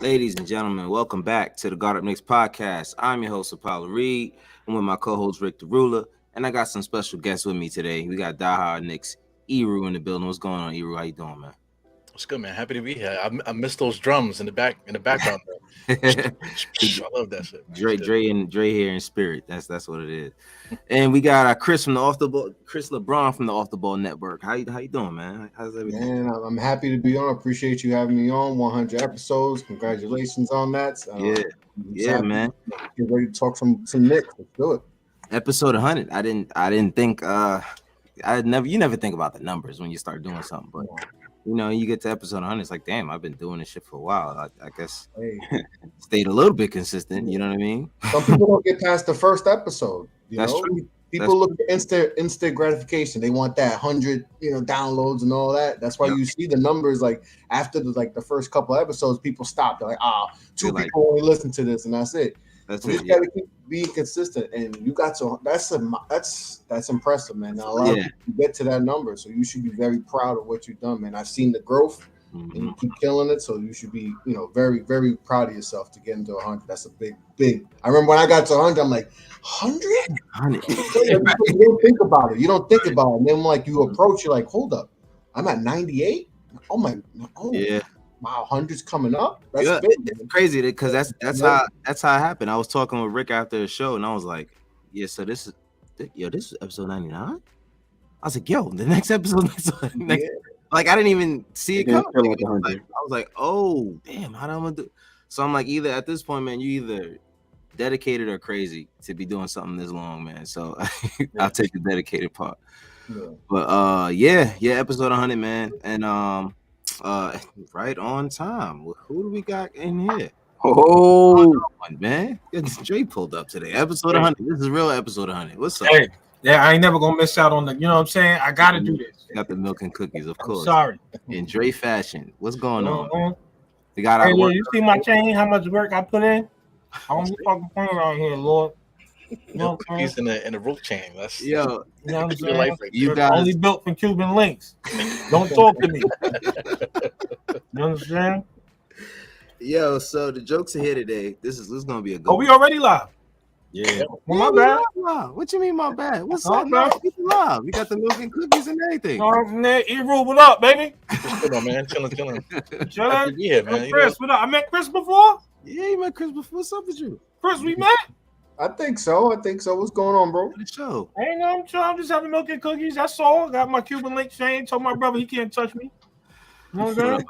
Ladies and gentlemen, welcome back to the Guard Up Knicks podcast. I'm your host, Apollo Reed. I'm with my co-host, Rick the Ruler, and I got some special guests with me today. We got Die Hard Knicks, Eru in the building. What's going on, Eru? How you doing, man? What's good, man? Happy to be here. I missed those drums in the background. I love that shit. Dre here in spirit. That's what it is. And we got Chris from the Off the Ball, Chris LeBron from the Off the Ball Network. How you doing, man? How's everything? Man, I'm happy to be on. Appreciate you having me on. 100 episodes. Congratulations on that. Yeah, man. Get ready to talk some Knicks. Let's do it. Episode 100. I didn't think you never think about the numbers when you start doing something, but you get to episode 100, it's like, damn, I've been doing this shit for a while. I guess stayed a little bit consistent. You know what I mean? Some people don't get past the first episode. That's true. People look for instant gratification. They want that 100, downloads and all that. That's why you see the numbers like after the first couple episodes, people stop. They're like, two people only listen to this, and that's it. You just gotta keep being consistent, and you got to. That's impressive, man. Now, a lot of people get to that number, so you should be very proud of what you've done, man. I've seen the growth, and you keep killing it, so you should be, very, very proud of yourself to get into 100. That's a big. I remember when I got to 100, I'm like, 100. You don't think about it. You don't think about it, and then like you approach, you're like, hold up, I'm at 98. Yeah. Wow, 100's coming up. That's big, it's crazy because that's how it happened. I was talking with Rick after the show, and I was like, "Yeah, so this is episode 99." I was like, "Yo, the next episode, like I didn't even see it coming." I was like, "Oh, damn, how am I gonna do?" So I'm like, either at this point, man, you either dedicated or crazy to be doing something this long, man. So I'll take the dedicated part. Yeah. But episode 100, man, and right on time. Who do we got in here? Man, Dre pulled up today. Episode 100. This is real episode 100. What's up? Hey, yeah, I ain't never gonna miss out on the. You know what I'm saying? I gotta do this. Got the milk and cookies, of course. Sorry. In Dre fashion. What's going on? We got. Hey, you see my chain? How much work I put in? I don't be fucking playing out here, Lord. Cookies in a rope chain. That's you know what I'm saying? You guys only built from Cuban links. Don't talk to me. You understand? Yo, so the jokes are here today. This is gonna be a good. Oh, we already live. Yeah. Well, my bad. What you mean, my bad? What's up, man? We live. We got the milk and cookies and everything. E-Rule, what up, baby? What's good on, man? Chilling. Chilling? Yeah, man. Chris, what up? I met Chris before? Yeah, you met Chris before. What's up with you? Chris, we met? I think so. What's going on, bro? The show. I ain't know. I'm just having milk and cookies. That's all. Got my Cuban link chain. Told my brother he can't touch me. You know what I'm saying?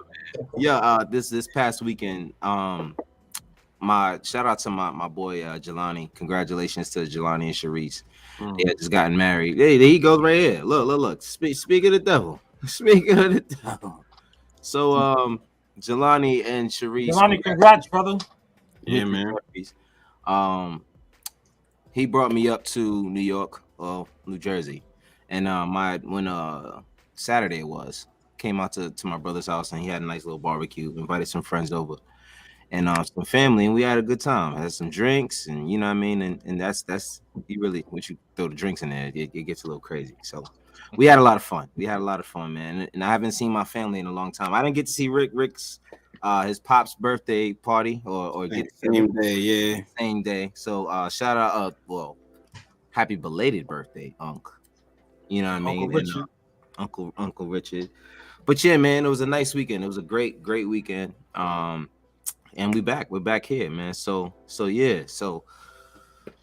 Yeah, this past weekend, my shout out to my boy Jelani. Congratulations to Jelani and Sharice. They had just gotten married. Hey, there he goes right here. Look. Speak of the devil. Speak of the devil. So Jelani and Sharice. Jelani, congrats, brother. Yeah, man. He brought me up to New York, New Jersey, and when Saturday was, came out to my brother's house, and he had a nice little barbecue. Invited some friends over, and some family, and we had a good time. Had some drinks, and you know what I mean. And that's you really, once you throw the drinks in there, it gets a little crazy. So we had a lot of fun. Man. And I haven't seen my family in a long time. I didn't get to see Rick's his pop's birthday party or get same day. So shout out, happy belated birthday, Unc. You know what I mean? Uncle Richard. But yeah, man, it was a nice weekend. It was a great weekend. And we're back here, man. So yeah. So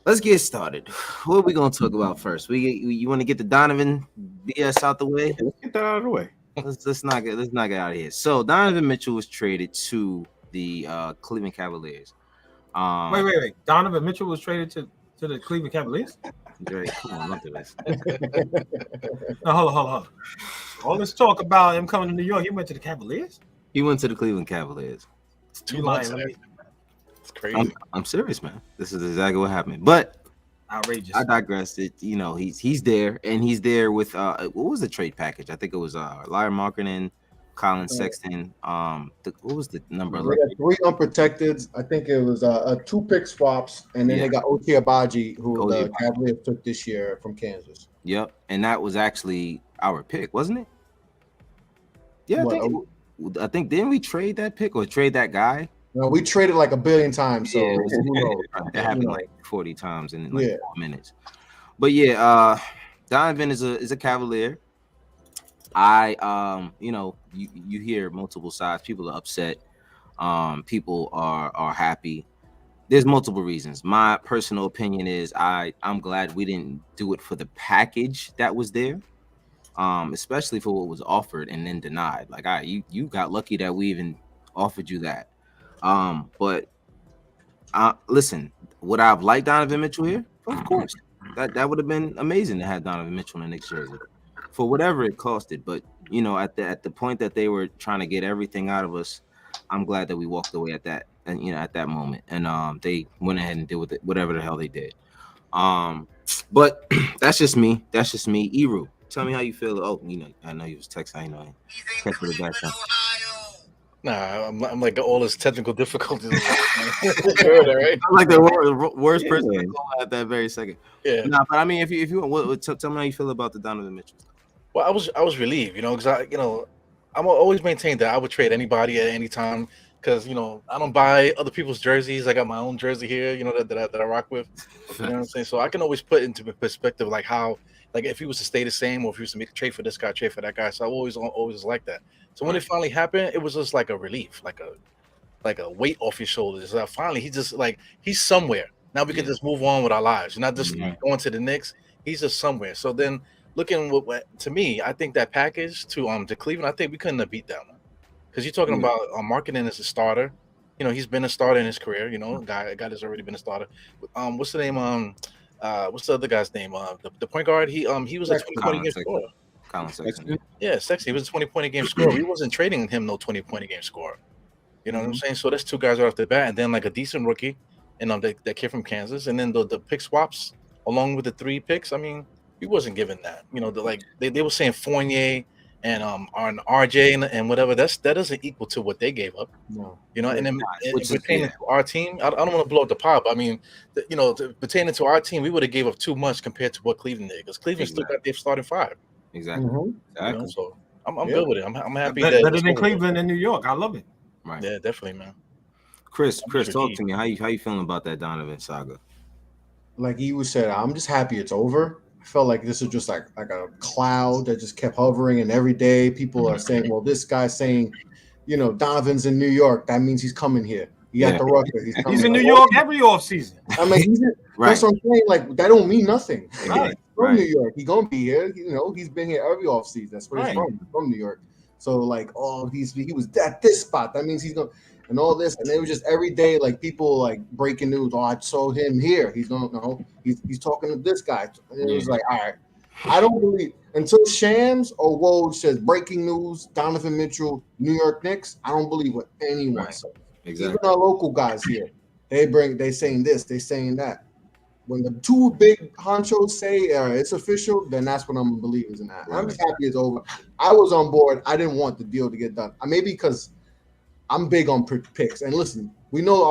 let's get started. What are we gonna talk about first? You want to get the Donovan BS out the way? Let's get that out of the way. Let's not get out of here. So Donovan Mitchell was traded to the Cleveland Cavaliers. Wait. Donovan Mitchell was traded to the Cleveland Cavaliers? Drake, come on, look at this. No, hold on. All this talk about him coming to New York, he went to the Cavaliers? He went to the Cleveland Cavaliers. It's 2 months. It's crazy. I'm serious, man. This is exactly what happened. But outrageous. I digress. He's there, and he's there with what was the trade package? I think it was Lauri Markkanen, Colin Sexton. What was the number? They got 3 unprotected. I think it was 2 pick swaps, and then they got Oti Abaji, who the Cavaliers took this year from Kansas. Yep, and that was actually our pick, wasn't it? Yeah, I think didn't we trade that pick or trade that guy? No, we traded like 1 billion times, so Yeah. who knows? That happened You know. like 40 times in like Yeah. 4 minutes. But yeah, Donovan is a Cavalier. You hear multiple sides. People are upset. People are happy. There's multiple reasons. My personal opinion is I'm glad we didn't do it for the package that was there. Especially for what was offered and then denied. Like, you got lucky that we even offered you that. But listen, would I have liked Donovan Mitchell here? Of course. That would have been amazing to have Donovan Mitchell in the Knicks jersey for whatever it costed. But at the point that they were trying to get everything out of us, I'm glad that we walked away at that at that moment, and they went ahead and did with it whatever the hell they did. But that's just me. Eru, tell me how you feel. Oh, I know you was texting. I know. Nah, I'm like all this technical difficulties. Right? I'm like the worst person to call at that very second. Yeah. Nah, but I mean, if you tell me how you feel about the Donovan Mitchell. Well, I was relieved, because I'm always maintained that I would trade anybody at any time because I don't buy other people's jerseys. I got my own jersey here, that I rock with. You know what I'm saying? So I can always put into perspective like how, like if he was to stay the same or if he was to make a trade for this guy, trade for that guy. So I always like that. So when it finally happened, it was just like a relief, like a weight off your shoulders. Finally, he's somewhere. Now we can just move on with our lives. You're not just going to the Knicks. He's just somewhere. So then looking to me, I think that package to Cleveland, I think we couldn't have beat them because you're talking about marketing as a starter. He's been a starter in his career. A guy that's already been a starter. What's the name? What's the other guy's name? The point guard. He was a 20-point a game scorer. Colin Sexton. Yeah, Sexton. He was a 20-point a game scorer. We wasn't trading him no 20-point a game scorer. You know what I'm saying? So that's two guys right off the bat, and then like a decent rookie, and that kid from Kansas, and then the pick swaps along with the 3 picks. I mean, we wasn't given that. They were saying Fournier and on RJ and whatever. That doesn't equal to what they gave up. No. And then pertaining to our team, I don't want to blow up the pop. I mean, pertaining to our team, we would have gave up too much compared to what Cleveland did because Cleveland still got their starting 5. Exactly. Mm-hmm. So I'm good with it. I'm happy. Better than Cleveland and New York. I love it. Right. Yeah, definitely, man. Chris, talk to me. How you feeling about that Donovan saga? Like you said, I'm just happy it's over. I felt like this was just like a cloud that just kept hovering, and every day people are saying, well, this guy's saying, Donovan's in New York. That means he's coming here. He got the Rutgers. He's in New York every offseason. I mean, that's what I'm saying. Like, that don't mean nothing. Right. He's from New York. He's going to be here. He's been here every offseason. That's where he's from New York. So, like, he was at this spot. That means he's going to, and all this. And it was just every day, like, people, like, breaking news. Oh, I saw him here. He's going to, he's talking to this guy. And it was like, all right. I don't believe, until Shams or Woj says breaking news, Donovan Mitchell, New York Knicks, I don't believe what anyone says. Exactly. Even our local guys here, they saying this, they saying that. When the 2 big honchos say it's official, then that's when I'm gonna believe is in that. I'm just happy it's over. I was on board. I didn't want the deal to get done. Maybe because I'm big on picks. And listen, we know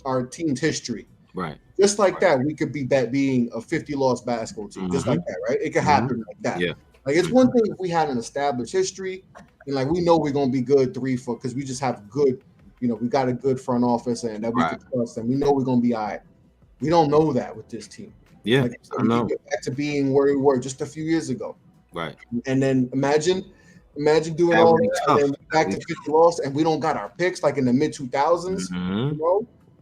our team's history. Right. Just like that, we could be being a 50-loss basketball team. Just like that, right? It could happen like that. Yeah. Like, it's one thing if we had an established history, and like we know we're gonna be good 3-4 because we just have good. We got a good front office and that we can trust, and we know we're gonna be all right. We don't know that with this team. Yeah, like, I know. Get back to being where we were just a few years ago. Right. And then imagine doing all that, and then back to 50 loss, and we don't got our picks like in the mid 2000s.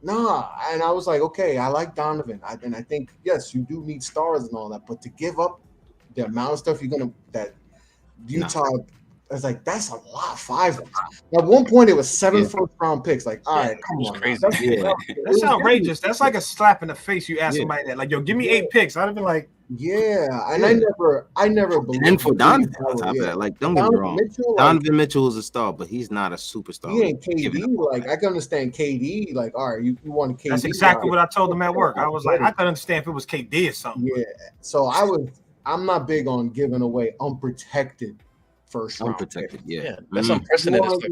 Nah. And I was like, okay, I like Donovan, and I think yes, you do need stars and all that, but to give up the amount of stuff that Utah. I was like, that's a lot. 5. At one point, it was 7 first-round picks. Like, all right, come on, crazy. That's outrageous. That's like a slap in the face. You ask somebody that, like, yo, give me 8 picks. I'd have been like, and I never believed. And for Donovan, on top of that, like, don't get me wrong, Donovan Mitchell is a star, but he's not a superstar. He ain't KD. Like, I can understand KD. Like, all right, you want KD. That's exactly what I told him at work. I was like, I could understand if it was KD or something. Yeah. So I'm not big on giving away unprotected first round. Unprotected, yeah. That's unprecedented.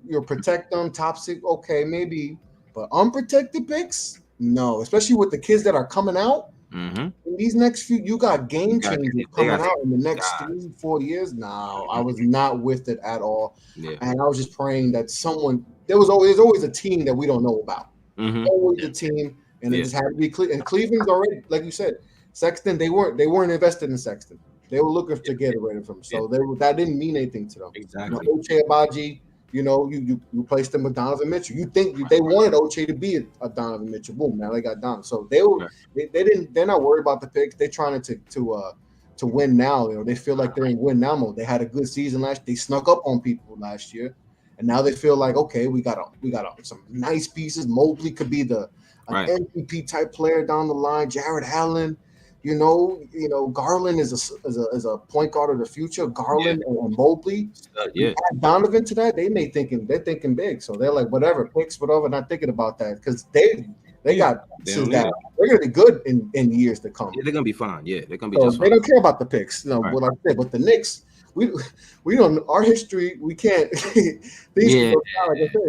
You protect them, top 6, okay, maybe, but unprotected picks, no. Especially with the kids that are coming out, Mm-hmm. In these next few, you got game changers coming out in the next God. 3-4 years. No, I was not with it at all. Yeah. And I was just praying that there's always a team that we don't know about. Mm-hmm. Always a team, and it just had to be Cleveland. And Cleveland's already, like you said, Sexton. They weren't invested in Sexton. They were looking to get rid of him, so that didn't mean anything to them. Exactly. Ochai Agbaji, you replaced him with Donovan Mitchell. You think they wanted Ochai to be a Donovan Mitchell? Boom, now they got Donovan. So they're not worried about the picks. They're trying to win now. They feel like they're in win now mode. They had a good season last. They snuck up on people last year, and now they feel like, okay, we got some nice pieces. Mobley could be an MVP type player down the line. Jared Allen. Garland is a point guard of the future. Garland and Mobley. Add Donovan to that, they're thinking big. So they're like, whatever, picks, whatever, not thinking about that because they got pieces that they're gonna be good in years to come. Yeah, they're gonna be fine. Yeah, they're gonna be just fine. They don't care about the picks. What I said, but the Knicks, we don't our history, we can't things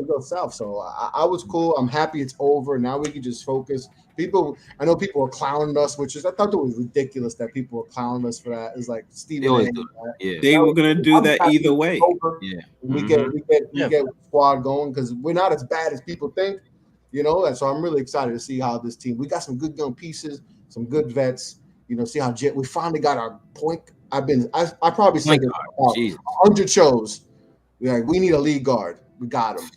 go south. So I was cool. I'm happy it's over. Now we can just focus. I know people are clowning us, I thought it was ridiculous that people were clowning us for that. It's like Stephen. They were gonna do that either way. Yeah, we get squad going because we're not as bad as people think, And so I'm really excited to see how this team. We got some good young pieces, some good vets. See how we finally got our point. I probably said it 100 shows. We need a lead guard. We got him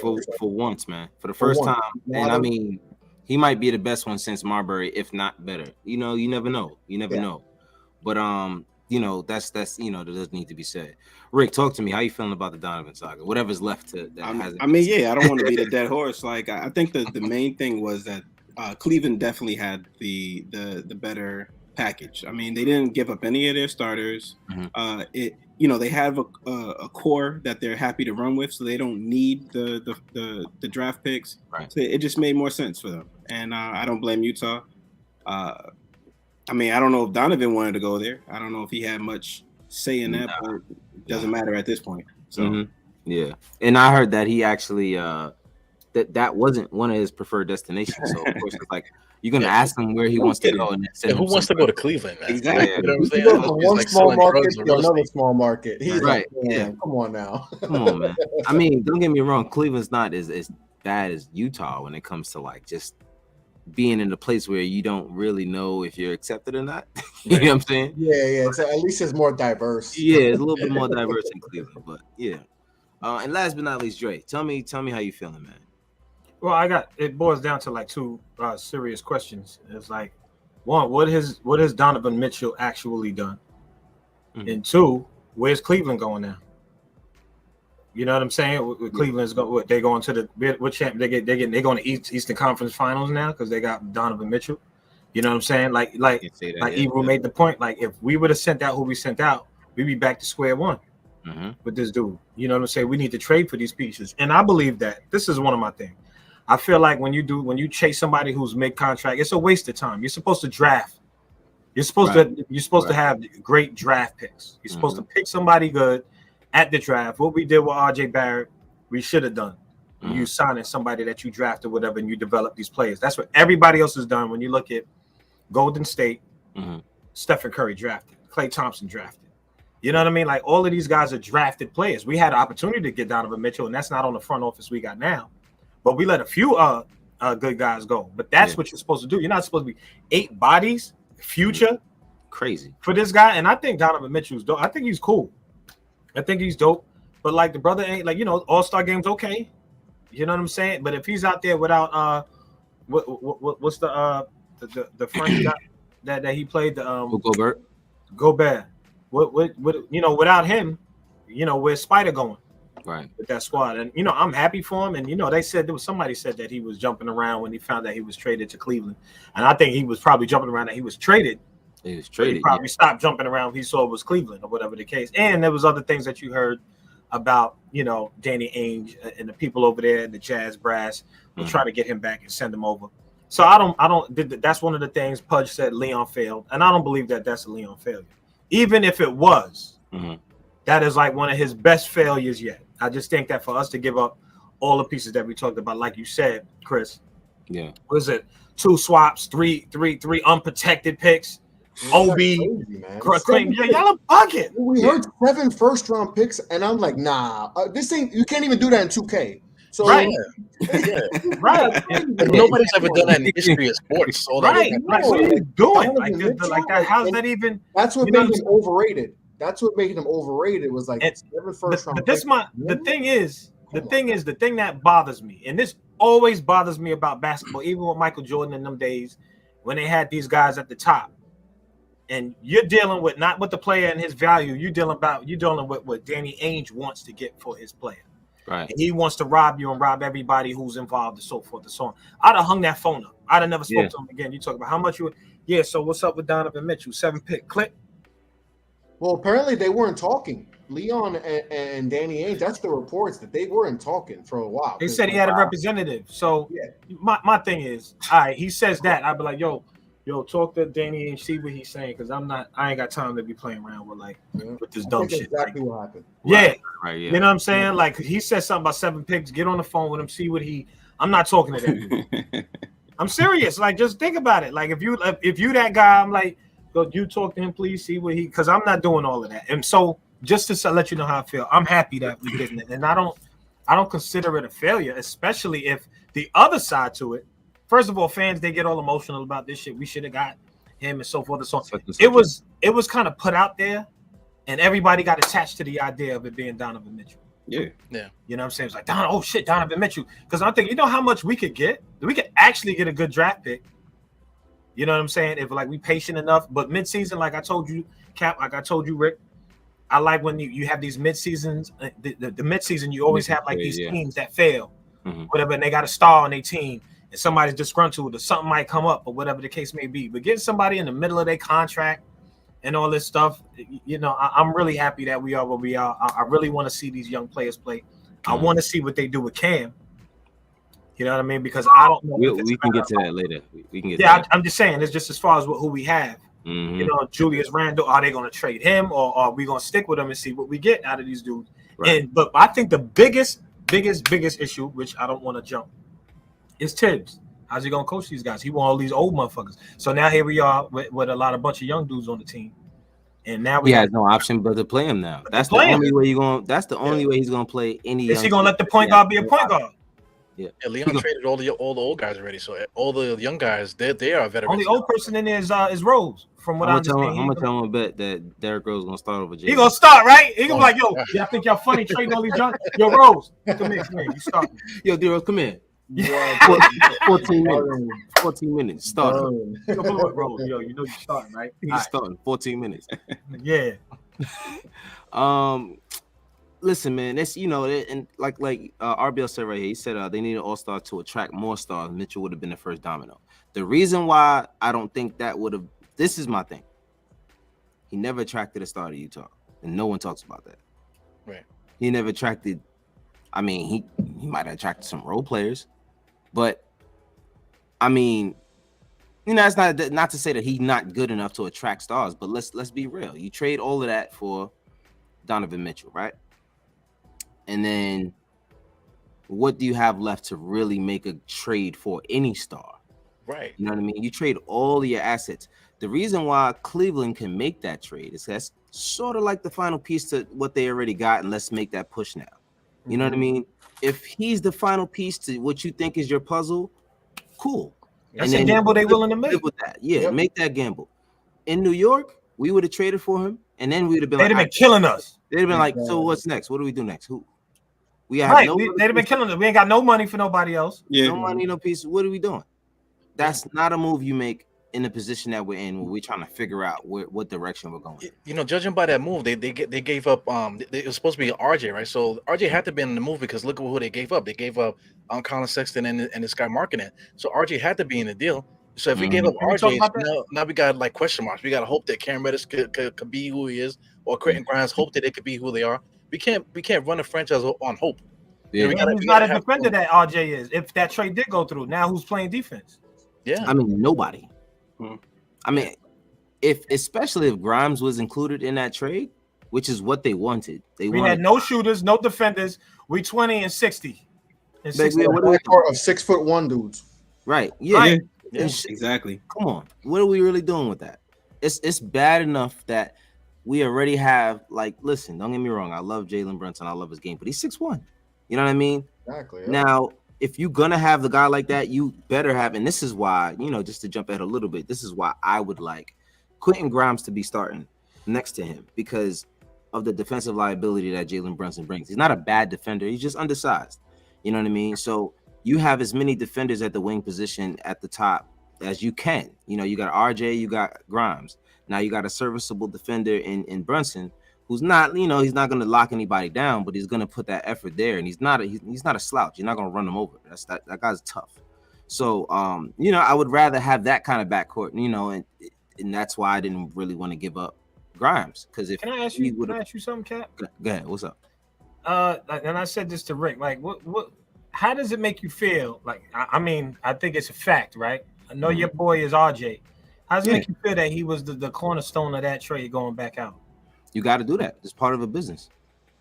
for once, man. For the first time, and I mean. He might be the best one since Marbury, if not better. You never know. You never know. But that's that doesn't need to be said. Rick, talk to me. How you feeling about the Donovan saga? Whatever's left to that. I don't want to be the dead horse. Like I think the main thing was that Cleveland definitely had the better package. I mean, they didn't give up any of their starters. Mm-hmm. They have a core that they're happy to run with, so they don't need the draft picks. Right. So it just made more sense for them, and I don't blame Utah. I don't know if Donovan wanted to go there. I don't know if he had much say in that, but it doesn't matter at this point. So yeah, and I heard that he actually that wasn't one of his preferred destinations. So of course it's like. You're gonna ask him where he wants to go, and who wants to go to Cleveland? Man? Exactly. You know what I'm saying? From one small market to another small market. He's right. Come on now. Come on, man. I mean, don't get me wrong. Cleveland's not as bad as Utah when it comes to like just being in a place where you don't really know if you're accepted or not. You know what I'm saying? Yeah. So at least it's more diverse. Yeah, it's a little bit more diverse in Cleveland, but yeah. And last but not least, Dre, tell me how you feeling, man. Well, it boils down to like two serious questions. It's like, one, what has Donovan Mitchell actually done? Mm-hmm. And two, where's Cleveland going now? You know what I'm saying? Cleveland's going. They going to what champ? They going to Eastern Conference Finals now because they got Donovan Mitchell. You know what I'm saying? Like Ebro made the point. Like if we would have sent out who we sent out, we'd be back to square one with this dude. You know what I'm saying? We need to trade for these pieces, and I believe that this is one of my things. I feel like when you chase somebody who's mid-contract, it's a waste of time. You're supposed to draft. You're supposed to have great draft picks. You're supposed to pick somebody good at the draft. What we did with RJ Barrett, we should have done. You signing somebody that you drafted, or whatever, and you develop these players. That's what everybody else has done. When you look at Golden State, Stephen Curry drafted, Klay Thompson drafted. You know what I mean? Like all of these guys are drafted players. We had an opportunity to get Donovan Mitchell, and that's not on the front office we got now. But we let a few good guys go. But that's what you're supposed to do. You're not supposed to be 8 bodies, future. Crazy. For this guy. And I think Donovan Mitchell's dope. I think he's cool. I think he's dope. But like the brother ain't like, All-Star game's okay. You know what I'm saying? But if he's out there without what's the French guy that he played Gobert. What without him, where's Spider going? Right. With that squad. And I'm happy for him. And they said somebody said that he was jumping around when he found that he was traded to Cleveland. And I think he was probably jumping around that he was traded. He probably stopped jumping around when he saw it was Cleveland or whatever the case. And there was other things that you heard about, Danny Ainge and the people over there, the Jazz brass, were trying to get him back and send him over. So I don't that's one of the things Pudge said Leon failed. And I don't believe that that's a Leon failure. Even if it was, that is like one of his best failures yet. I just think that for us to give up all the pieces that we talked about, like you said, Chris, yeah, was it 2 swaps, three unprotected picks. OB, Crazy, yeah, y'all a bucket. We heard 7 first-round picks, and I'm like, nah, this ain't. You can't even do that in 2K. So Right. Right. Nobody's ever done that in the history of sports. So Right. What are you doing? Like that? How's that even? That's what made him overrated. That's what made him overrated. Was like 7 first-round. But this the thing is, the thing that bothers me, and this always bothers me about basketball, even with Michael Jordan in them days when they had these guys at the top. And you're dealing with not with the player and his value. You're dealing with what Danny Ainge wants to get for his player. Right. And he wants to rob you and rob everybody who's involved and so forth and so on. I'd have hung that phone up. I'd have never spoke to him again. You talk about how much you. Yeah. So what's up with Donovan Mitchell? 7 pick click. Well, apparently they weren't talking. Leon and Danny Ainge. That's the reports that they weren't talking for a while. They said he had a representative. So my thing is, all right. He says that I'd be like, yo, talk to Danny and see what he's saying, because I ain't got time to be playing around with this dumb shit. Exactly what happened. Yeah. Right. Yeah. You know what I'm saying? Like, he said something about 7 picks. Get on the phone with him, see what I'm not talking to that. I'm serious. Like, just think about it. Like, if you that guy, I'm like, go, you talk to him, please, see what because I'm not doing all of that. And so just to let you know how I feel, I'm happy that we didn't. And I don't consider it a failure, especially if the other side to it. First of all, fans, they get all emotional about this shit. We should have got him and so forth and so on. It was kind of put out there, and everybody got attached to the idea of it being Donovan Mitchell. Yeah. You know what I'm saying? It's like, Donovan Mitchell. Because I'm thinking, you know how much we could get? We could actually get a good draft pick. You know what I'm saying? If we patient enough. But midseason, like I told you, Cap, like I told you, Rick, I like when you have these midseasons. The midseason, you always have these teams that fail, whatever, and they got a star on their team. And somebody's disgruntled, or something might come up, or whatever the case may be. But getting somebody in the middle of their contract and all this stuff, I'm really happy that we are where we are. I really want to see these young players play. I want to see what they do with Cam. You know what I mean? Because I don't know. We can get to that later. We can get. Yeah, I'm just saying. It's just as far as who we have. You know, Julius Randle. Are they going to trade him, or are we going to stick with him and see what we get out of these dudes? Right. But I think the biggest issue, which I don't want to jump, is Tibbs. How's he gonna coach these guys? He want all these old motherfuckers. So now here we are with a bunch of young dudes on the team, and now he has no option but to play him now. That's the only way only way he's gonna play any. Is he gonna let the point guard be a point guard? Yeah, Leon traded all the old guys already. So all the young guys, they are veterans. Only old person in there is Rose. From what I understand, I'm gonna tell him a bet that Derrick Rose gonna start over. He gonna start, right? He gonna be like, yo, I think y'all funny trading all these young. Yo, Rose, come here, you start. Yo, D Rose, come in. 14 minutes. 14 minutes. Starting. Yo, you know you're starting, right? He's starting 14 minutes. Yeah. Listen, man, it's and like RBL said right here, he said they need an all-star to attract more stars. Mitchell would have been the first domino. The reason why I don't think that would have, this is my thing. He never attracted a star to Utah, and no one talks about that. Right. He never attracted. I mean, he might have attracted some role players, but I mean, it's not to say that he's not good enough to attract stars. But let's be real. You trade all of that for Donovan Mitchell, right? And then what do you have left to really make a trade for any star? Right. You know what I mean? You trade all of your assets. The reason why Cleveland can make that trade is that's sort of like the final piece to what they already got, and let's make that push now. You know what I mean? If he's the final piece to what you think is your puzzle, cool. That's a gamble they willing to make. With that. Yeah, make that gamble. In New York, we would have traded for him, and then we would have been they'd have been killing us. They'd have been like, so what's next? What do we do next? Who? They'd have been killing us. We ain't got no money for nobody else. Yeah. No money, no piece. What are we doing? That's not a move you make in the position that we're in, when we're trying to figure out what direction we're going. Judging by that move, they gave up. It was supposed to be RJ, right? So RJ had to be in the move because look at who they gave up. They gave up Colin Sexton and this guy Markkanen. So RJ had to be in the deal. So if we gave up RJ, now we got like question marks. We got to hope that Cam Reddish could be who he is, or Quentin Grimes hope that they could be who they are. We can't run a franchise on hope. Yeah. Who's not a defender that RJ is? If that trade did go through, now who's playing defense? Yeah, I mean nobody. I mean, especially if Grimes was included in that trade, which is what they wanted. We had no shooters, no defenders. We 20 and 60. Of 6'1" dudes. Right. Yeah. Right. Yeah, exactly. Come on, what are we really doing with that? It's bad enough that we already have, like, listen, don't get me wrong, I love Jalen Brunson, I love his game, but he's 6'1". You know what I mean? Exactly. Yeah. Now, if you're gonna have the guy like that, you better have, and this is why, just to jump ahead a little bit, this is why I would like Quentin Grimes to be starting next to him because of the defensive liability that Jalen Brunson brings. He's not a bad defender, he's just undersized. You know what I mean? So you have as many defenders at the wing position at the top as you can. You got RJ, you got Grimes. Now you got a serviceable defender in Brunson, who's not, he's not going to lock anybody down, but he's going to put that effort there. And he's not a slouch. You're not going to run him over. That guy's tough. So, I would rather have that kind of backcourt, and that's why I didn't really want to give up Grimes. Because if can I ask you something, Cap? Go ahead. What's up? And I said this to Rick. Like, how does it make you feel? Like, I mean, I think it's a fact, right? I know your boy is RJ. How does it make you feel that he was the cornerstone of that trade going back out? You got to do that. It's part of a business.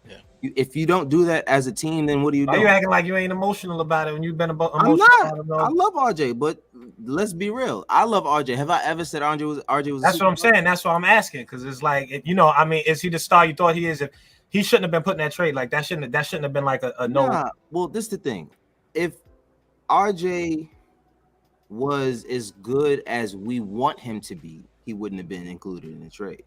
Yeah. If you don't do that as a team, then what are you doing? Are you acting like you ain't emotional about it when you've been emotional? I'm not. About it? I love RJ, but let's be real. I love RJ. Have I ever said RJ was? That's what I'm saying. That's what I'm asking because it's like, I mean, is he the star you thought he is? If he shouldn't have been put in that trade, like that shouldn't have been like a no. Nah, well, this is the thing. If RJ was as good as we want him to be, he wouldn't have been included in the trade.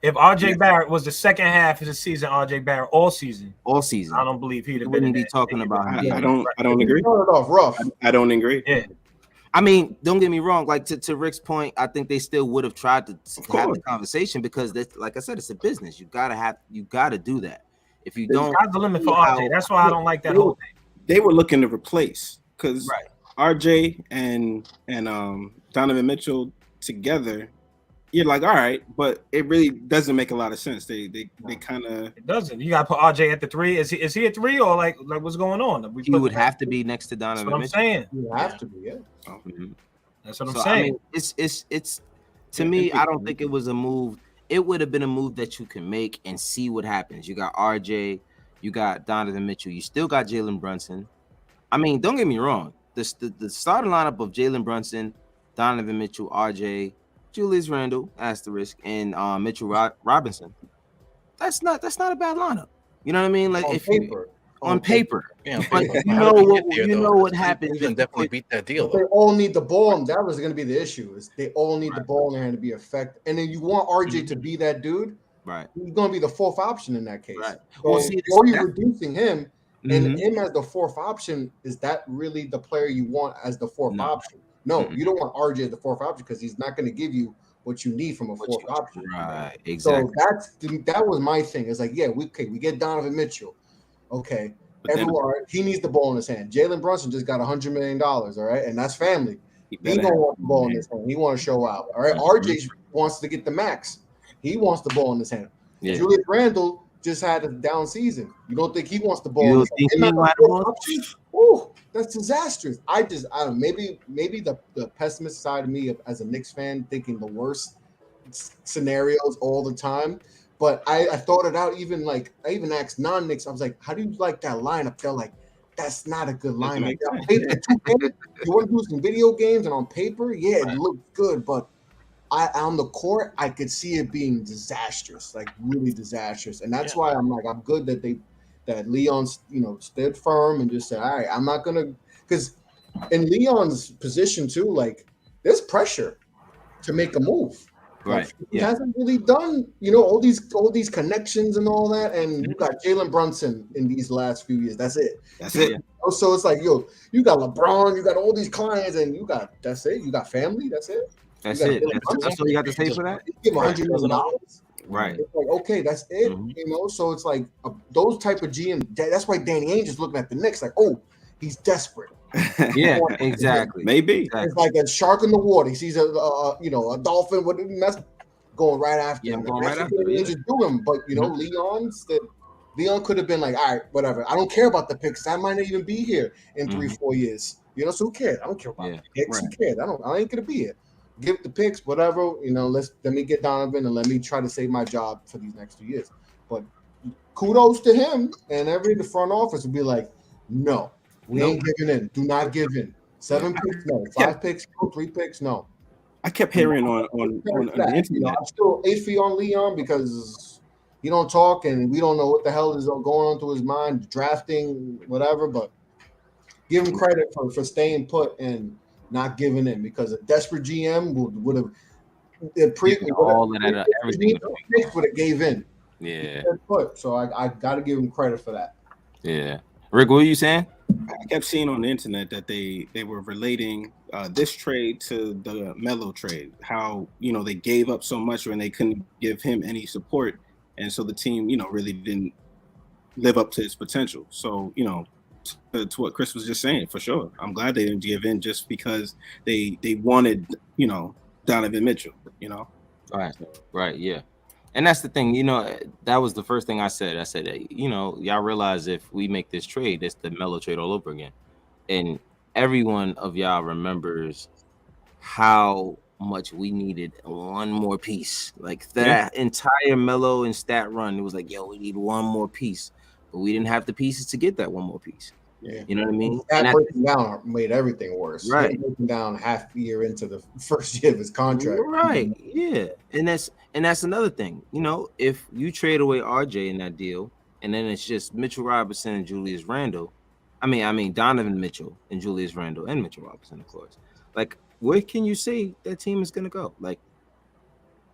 If RJ Barrett was the second half of the season, RJ Barrett all season, I don't believe he'd have wouldn't been be talking about him. I don't agree. Started off rough. I don't agree. Yeah. I mean, don't get me wrong. Like to Rick's point, I think they still would have tried to have the conversation because, like I said, it's a business. You gotta do that. If you don't, sky's the limit for RJ. That's why I don't like that whole thing. They were looking to replace because RJ and Donovan Mitchell together. You're like, all right, but it really doesn't make a lot of sense. They kind of it doesn't. You got to put RJ at the 3. Is he at 3 or like what's going on? He would have to be next to Donovan. That's what I'm saying. You have to be, yeah. That's what I'm saying. I mean, it's to me. I don't think it was a move. It would have been a move that you can make and see what happens. You got RJ, you got Donovan Mitchell, you still got Jalen Brunson. I mean, don't get me wrong. The starting lineup of Jalen Brunson, Donovan Mitchell, RJ, Julius Randle, asterisk, and Mitchell Robinson. That's not a bad lineup. You know what I mean? Like on paper. Yeah, but you know what happens. You can definitely beat that deal. They all need the ball, and that was going to be the issue. Is they all need the ball in their hand to be effective. And then you want RJ to be that dude. Right. He's going to be the fourth option in that case. Right. So, Well, see, or you're reducing him, and him as the fourth option. Is that really the player you want as the fourth option? No, you don't want RJ as the fourth option because he's not going to give you what you need from a fourth option. Right. Exactly. So that was my thing. It's like, yeah, we get Donovan Mitchell. Okay. Everyone, he needs the ball in his hand. Jalen Brunson just got $100 million, all right? And that's family. He don't want the ball in his hand. He want to show out, all right? RJ wants to get the max. He wants the ball in his hand. Yeah. Julius Randle just had a down season. You don't think he wants the ball in his hand? Oh, that's disastrous. I don't know. Maybe the pessimist side of me as a Knicks fan thinking the worst scenarios all the time. But I thought it out. I even asked non-Knicks. I was like, "How do you like that lineup?" They're like, "That's not a good lineup." You want to do some video games, and on paper, yeah, it looks good. But on the court, I could see it being disastrous, like really disastrous. And that's why I'm good that Leon, stood firm and just said, "All right, I'm not gonna," because in Leon's position too, like there's pressure to make a move. Right. He hasn't really done, all these connections and all that. And you got Jalen Brunson in these last few years. That's it. So it's like, you got LeBron, you got all these clients, and that's it. You got family. That's it. That's it. That's all you got to say for that. You give $100 million. Right. It's like, okay, that's it. So it's like those type of GM. That's why Danny Ainge is looking at the Knicks like, oh, he's desperate. Yeah, exactly. Maybe it's like a shark in the water. He sees a dolphin with going right after him. Going right after him. Just do him. But Leon could have been like, all right, whatever. I don't care about the picks. I might not even be here in 3-4 years. So who cares? I don't care about the picks. Who cares? I ain't gonna be here. Give the picks, whatever. Let me get Donovan and let me try to save my job for these next 2 years. But kudos to him, and the front office would be like, no. We ain't giving in. Do not give in. 7 picks, no. 5 picks, no. 3 picks, no. I kept hearing on the internet. I'm still iffy on Leon because he don't talk and we don't know what the hell is going on through his mind, drafting, whatever. But give him credit for staying put and not giving in, because a desperate GM would have all of that, everything would have gave in. Yeah. So I got to give him credit for that. Yeah. Rick, what were you saying? I kept seeing on the internet that they were relating this trade to the Melo trade. How, they gave up so much when they couldn't give him any support, and so the team, really didn't live up to its potential. So, to what Chris was just saying, for sure, I'm glad they didn't give in just because they wanted, Donovan Mitchell. Right, yeah. And that's the thing, that was the first thing I said. I said, y'all realize if we make this trade, it's the Melo trade all over again. And every one of y'all remembers how much we needed one more piece. Like that entire Melo and stat run, it was like, we need one more piece. But we didn't have the pieces to get that one more piece. Yeah. You know what I mean? That breaking down made everything worse. Right. Breaking down half a year into the first year of his contract. Right. Yeah. And that's another thing. If you trade away RJ in that deal, and then it's just Mitchell Robinson and Julius Randle. I mean Donovan Mitchell and Julius Randle and Mitchell Robinson, of course. Like, where can you say that team is gonna go? Like,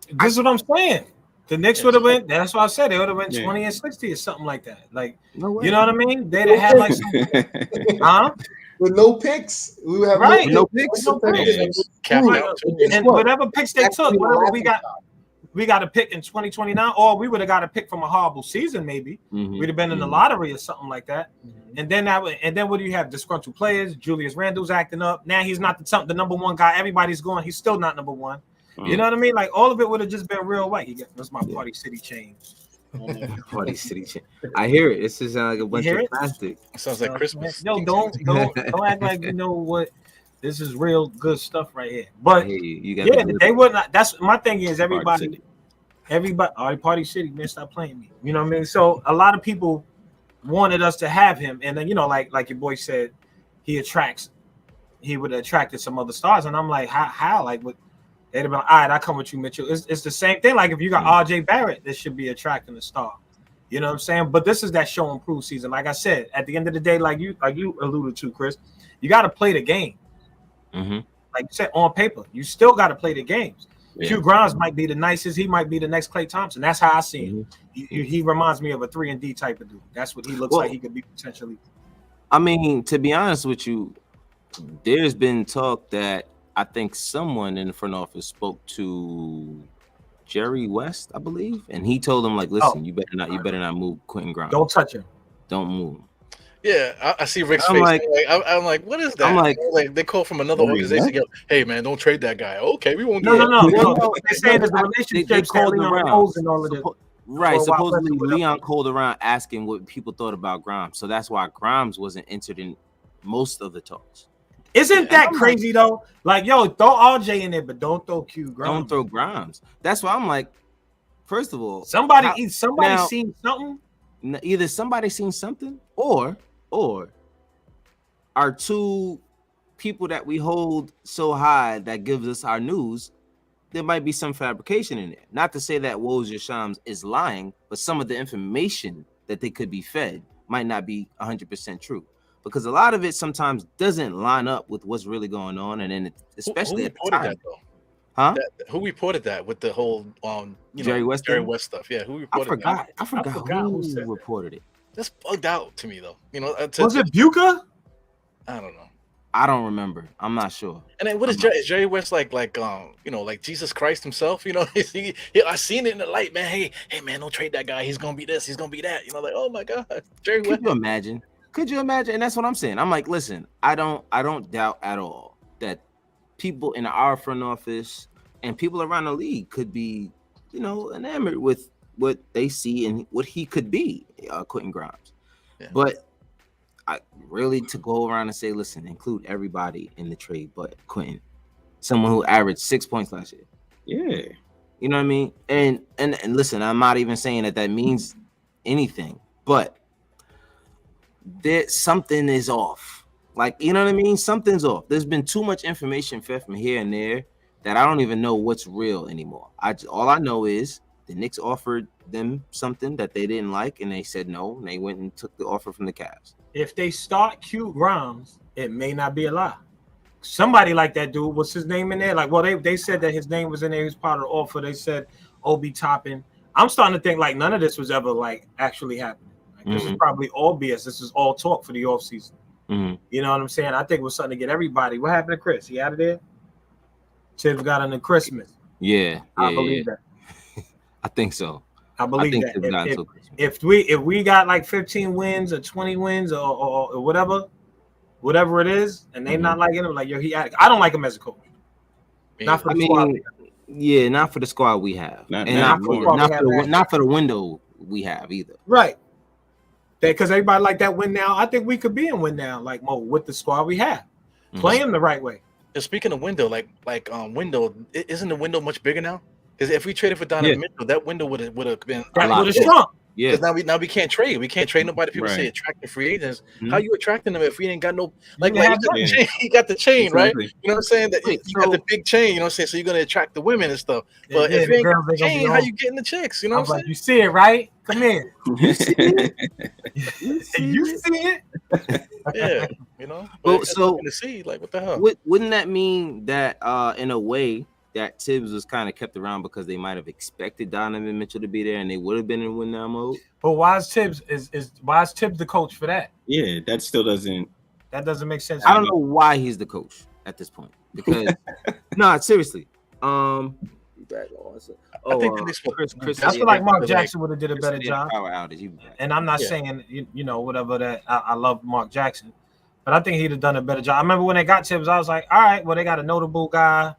this is what I'm saying. The Knicks would have went. That's what I said. They would have went 20 and 60 or something like that. Like, you know what I mean? They'd have had like some, with no picks. We would have no picks. And whatever picks they took, whatever we got a pick in 2029, or we would have got a pick from a horrible season. Maybe we'd have been in the lottery or something like that. And then what do you have? Disgruntled players. Julius Randle's acting up. Now he's not the number one guy. Everybody's going. He's still not number one. You know what I mean? Like, all of it would have just been real white. That's my Party City chain. Party City chain. I hear it. It's just like a bunch of plastic. It sounds like Christmas. Yo, don't act like you know what. This is real good stuff right here. But they would not. That's my thing is everybody, all right, Party City, man, stop playing me. You know what I mean? So a lot of people wanted us to have him, and then like your boy said, he would have attracted some other stars, and I'm like, how? Like, what? They'd have been like, all right, I come with you, Mitchell. It's the same thing. Like, if you got RJ Barrett, this should be attracting a star. You know what I'm saying? But this is that show and prove season. Like I said, at the end of the day, like you alluded to, Chris, you got to play the game. Like you said, on paper, you still got to play the games. Q Grimes might be the nicest. He might be the next Klay Thompson. That's how I see him. He reminds me of a 3-and-D type of dude. That's what he looks like he could be potentially. I mean, to be honest with you, there's been talk that I think someone in the front office spoke to Jerry West, I believe, and he told him, like, listen, you better not move Quentin Grimes. Don't touch him. Don't move him. Yeah, I see Rick's face. I'm like, what is that? I'm like they call from another organization. Go, hey man, don't trade that guy. Okay, we won't. No. They say there's a relationship. They called around. And all of this. Right, supposedly Leon called around asking what people thought about Grimes, so that's why Grimes wasn't entered in most of the talks. Isn't that crazy though? Like, yo, throw RJ in there, but don't throw Q Grimes. Don't throw Grimes. That's why I'm like, first of all, somebody seen something. Either somebody seen something, or our two people that we hold so high that gives us our news, there might be some fabrication in there. Not to say that Woj Shams is lying, but some of the information that they could be fed might not be 100% true. Because a lot of it sometimes doesn't line up with what's really going on, and then especially who at the time. that, though? Huh? Who reported that with the whole Jerry West stuff? Yeah, who reported that? I forgot who reported it. That's bugged out to me though. Was it Buka? I don't know. I don't remember. I'm not sure. And then what is Jerry West like Jesus Christ himself? I seen it in the light, man. Hey man, don't trade that guy. He's gonna be this. He's gonna be that. Like, oh my God, Jerry West. Could you imagine? And that's what I'm saying. I'm like, listen, I don't doubt at all that people in our front office and people around the league could be, enamored with what they see and what he could be, Quentin Grimes. Yeah. But I really to go around and say, listen, include everybody in the trade, but Quentin, someone who averaged 6 points last year. Yeah. You know what I mean? And listen, I'm not even saying that means anything, but something is off. Like, you know what I mean? Something's off. There's been too much information fed from here and there that I don't even know what's real anymore. All I know is the Knicks offered them something that they didn't like, and they said no, and they went and took the offer from the Cavs. If they start Q Grimes, it may not be a lie. Somebody like that dude, what's his name in there? Like, well, they said that his name was in there. He was part of the offer. They said Obi Toppin. I'm starting to think like none of this was ever like actually happening. Like, this is probably all BS. This is all talk for the offseason. You know what I'm saying? I think it was something to get everybody. What happened to Chris? He out of there? Tibbs got into Christmas. Yeah, I believe that. I think so. I believe that. If we got like 15 wins or 20 wins or whatever it is, and they not liking him, like yo, I don't like him as a coach. Not for the squad. Yeah, not for the squad we have, not for the window we have either. Right. Because everybody like that win now. I think we could be in win now, like Mo, with the squad we have. Play him the right way. And speaking of window, window, isn't the window much bigger now? Because if we traded for Donovan Mitchell, that window would have been that would have shrunk. Yeah. Because now we can't trade. We can't trade nobody. People say attracting free agents. How you attracting them if we ain't got no you got the chain, right? You know what I'm saying? That you got the big chain, you know what I'm saying? So you're gonna attract the women and stuff. But if you ain't got the chain, how you getting the chicks? You know what I'm saying? You see it, right? Come here. You see it? You see it? Yeah, you know. Well, so to see, like, what the hell? Wouldn't that mean that in a way that Tibbs was kind of kept around because they might have expected Donovan Mitchell to be there and they would have been in win now mode? But why is Tibbs the coach for that? Yeah, that still doesn't. That doesn't make sense. I don't know why he's the coach at this point because no, seriously. I think Chris, I feel like Mark Jackson would have did a better job. Power outage, and I'm not saying you know whatever that I love Mark Jackson, but I think he'd have done a better job. I remember when they got Tibbs, I was like, all right, well they got a notable guy.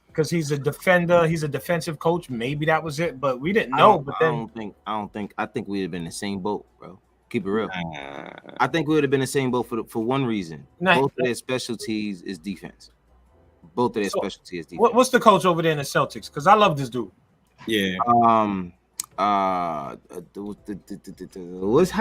Because he's a defender, he's a defensive coach. Maybe that was it, but we didn't know. I think we'd have been in the same boat, bro. Keep it real. I think we would have been in the same boat for one reason. Both of their specialties is defense. What's the coach over there in the Celtics? Because I love this dude. Yeah. How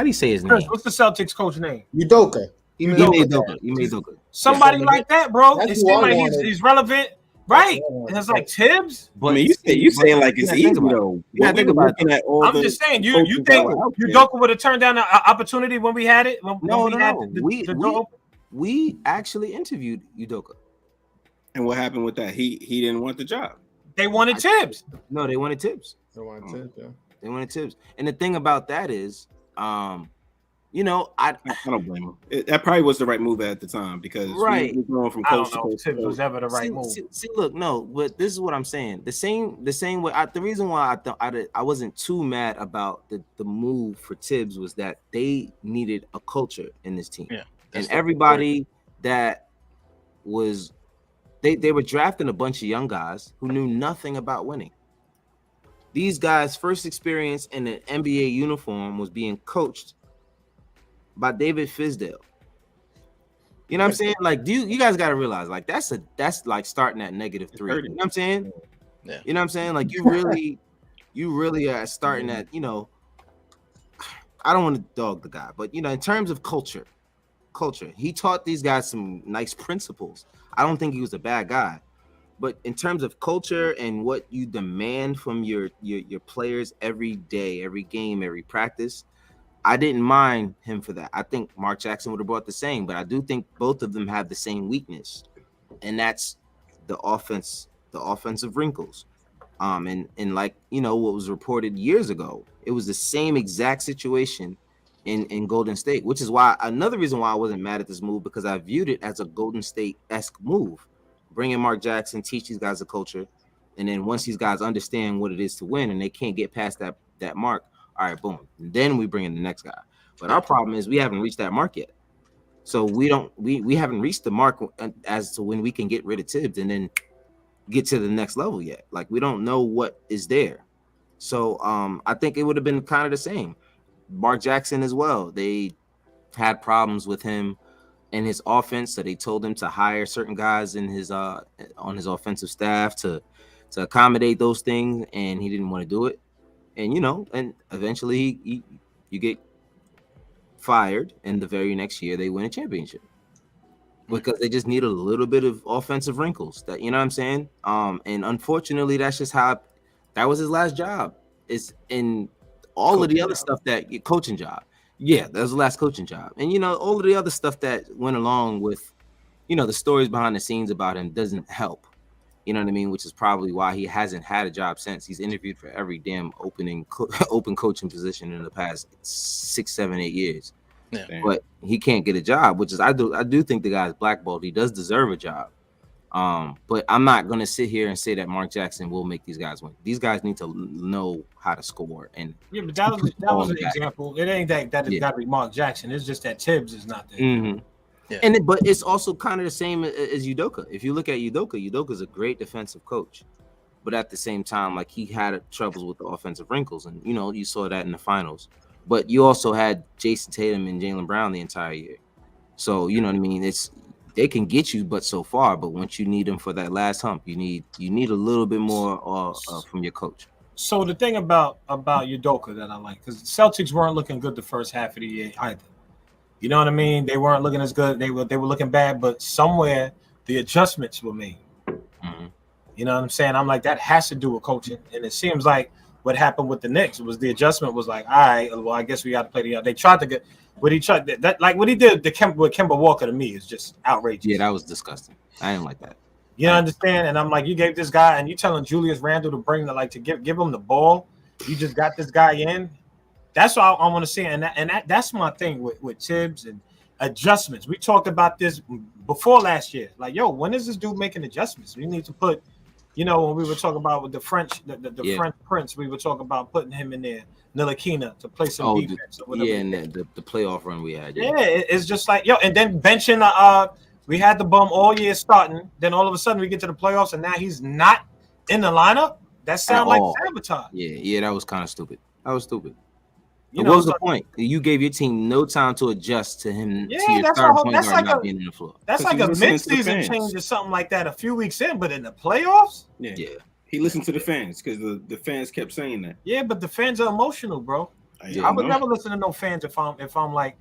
do you say his name? What's the Celtics coach name? Udoka. Udoka. Somebody like that, bro. It seems like he's relevant. Right, and it's like Tibbs. But I mean, you saying like it's easy though. Yeah, think about it. I'm just saying, you think Udoka would have turned down an opportunity when we had it? We actually interviewed Udoka. And what happened with that? He didn't want the job. They wanted Tibbs. No, they wanted Tibbs. They wanted Tibbs. And the thing about that is, you know, I don't blame him. That probably was the right move at the time because we were going from coast to coast. Tibbs was ever the right move. See, look, no, but this is what I'm saying. The same way. The reason why I wasn't too mad about the move for Tibbs was that they needed a culture in this team, and everybody that was they were drafting a bunch of young guys who knew nothing about winning. These guys' first experience in an NBA uniform was being coached by David Fizdale. You know what I'm saying? Like, you guys got to realize, like, that's like starting at -3. You know what I'm saying? Yeah. You know what I'm saying? Like, you really are starting at, you know, I don't want to dog the guy, but you know, in terms of culture, he taught these guys some nice principles. I don't think he was a bad guy, but in terms of culture and what you demand from your players every day, every game, every practice, I didn't mind him for that. I think Mark Jackson would have brought the same, but I do think both of them have the same weakness, and that's the offensive wrinkles. And like, you know, what was reported years ago, it was the same exact situation in Golden State, which is why another reason why I wasn't mad at this move, because I viewed it as a Golden State-esque move. Bring in Mark Jackson, teach these guys the culture, and then once these guys understand what it is to win and they can't get past that mark, all right, boom. And then we bring in the next guy. But our problem is we haven't reached that mark yet. So we haven't reached the mark as to when we can get rid of Tibbs and then get to the next level yet. Like, we don't know what is there. So I think it would have been kind of the same. Mark Jackson as well. They had problems with him and his offense, so they told him to hire certain guys in his on his offensive staff to accommodate those things, and he didn't want to do it. And, you know, and eventually you get fired, and the very next year they win a championship. because they just need a little bit of offensive wrinkles. That you know what I'm saying. And unfortunately, that's just how that was his last job. It's in all of the other stuff that your coaching job. Yeah, that was the last coaching job, and you know all of the other stuff that went along with, you know, the stories behind the scenes about him doesn't help. You know what I mean? Which is probably why he hasn't had a job since. He's interviewed for every damn open coaching position in the past 6, 7, 8 years. Yeah. But he can't get a job, which is I do think the guy's blackballed. He does deserve a job. But I'm not gonna sit here and say that Mark Jackson will make these guys win. These guys need to know how to score. And yeah, but that was an example. It ain't that it's got to be Mark Jackson. It's just that Tibbs is not there. Mm-hmm. Yeah. But it's also kind of the same as Udoka. If you look at Udoka's a great defensive coach, but at the same time, like he had troubles with the offensive wrinkles, and you know you saw that in the finals. But you also had Jason Tatum and Jaylen Brown the entire year, so you know what I mean. They can get you, but so far. But once you need them for that last hump, you need a little bit more from your coach. So the thing about Udoka that I like, because the Celtics weren't looking good the first half of the year either. You know what I mean? They weren't looking as good. They were looking bad, but somewhere the adjustments were made. Mm-hmm. You know what I'm saying? I'm like, that has to do with coaching. And it seems like what happened with the Knicks was the adjustment was like, all right, well, I guess we got to play the. They tried to get what he tried that like what he did with Kemba Walker to me is just outrageous. Yeah, that was disgusting. I didn't like that. You understand? And I'm like, you gave this guy, and you telling Julius Randle to bring to give him the ball. You just got this guy in. That's what I want to see, and that's my thing with Tibbs and adjustments. We talked about this before last year. Like, yo, when is this dude making adjustments? We need to put, you know, when we were talking about with the French, the French Prince, we were talking about putting him in there, Ntilikina, to play some defense. Yeah, and the playoff run we had. Yeah, it's just like, yo, and then benching. We had the bum all year starting. Then all of a sudden we get to the playoffs, and now he's not in the lineup. That sounds like sabotage. Yeah, that was kind of stupid. That was stupid. You know, what was the point? You gave your team no time to adjust to him. Yeah, to your starting point guard not being in the floor. That's like a mid-season change or something like that a few weeks in, but in the playoffs, yeah. He listened to the fans because the fans kept saying that. Yeah, but the fans are emotional, bro. I would never listen to no fans if I'm like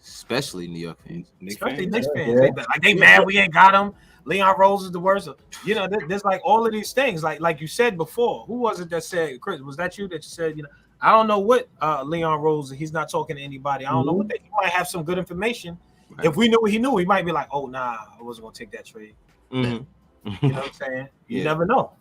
especially New York fans, especially Knicks fans. They mad we ain't got him. Leon Rose is the worst. You know, there's like all of these things. Like you said before, who was it that said, Chris? Was that you that you said, you know? I don't know what Leon Rose. He's not talking to anybody. I don't know what he might have some good information. Right. If we knew what he knew, he might be like, "Oh, nah, I wasn't gonna take that trade." Mm-hmm. You know what I'm saying? You never know.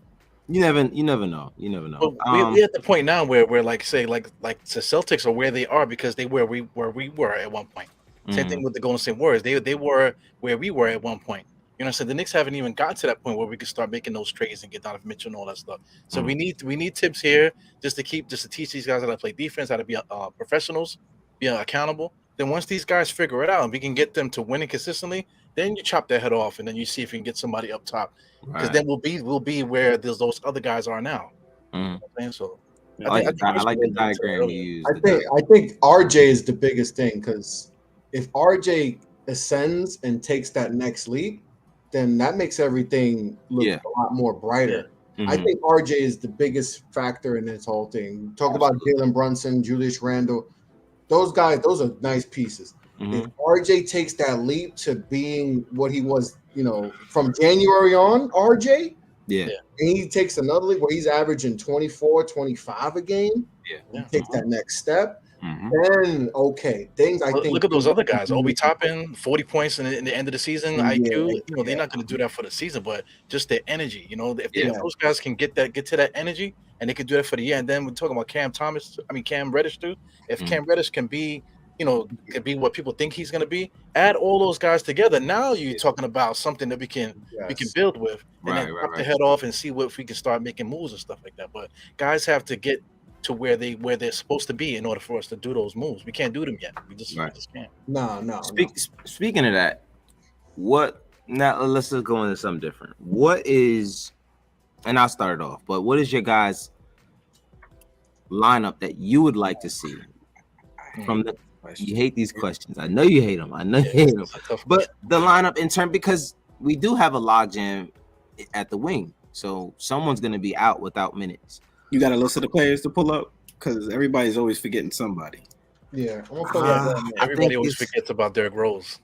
You never know. We're at the point now where we're like the Celtics are where they are because they were we were at one point. Same thing with the Golden State Warriors. They were where we were at one point. You know, so the Knicks haven't even got to that point where we can start making those trades and get Donovan Mitchell and all that stuff. So we need tips here just to teach these guys how to play defense, how to be professionals, be accountable. Then once these guys figure it out and we can get them to winning consistently, then you chop their head off and then you see if you can get somebody up top. Because then we'll be where those other guys are now. So I like the diagram you used. I think RJ is the biggest thing because if RJ ascends and takes that next leap, then that makes everything look a lot more brighter. Yeah. I think RJ is the biggest factor in this whole thing. Talk about Jalen Brunson, Julius Randle. Those guys, those are nice pieces. If RJ takes that leap to being what he was, you know, from January on, RJ, and he takes another leap where he's averaging 24, 25 a game, he takes that next step, then things I think. Look at those other guys. Obi Toppin, 40 points in the end of the season. IQ, you know, they're not going to do that for the season, but just their energy. You know, if those guys can get to that energy, and they can do that for the year. And then we're talking about Cam Reddish too. If Cam Reddish can be, you know, what people think he's going to be, add all those guys together. Now you're talking about something that we can build with, and then cut the head off and see if we can start making moves and stuff like that. But guys have to get to where they're supposed to be in order for us to do those moves. We can't do them yet. We just can't. No. Speaking of that, now let's just go into something different. What is, and I'll start it off, but what is your guys' lineup that you would like to see from the? You hate these questions. I know you hate them. But the lineup in turn, because we do have a logjam at the wing, so someone's going to be out without minutes. You got a list of the players to pull up because everybody's always forgetting somebody. Yeah, everybody always forgets about Derrick Rose.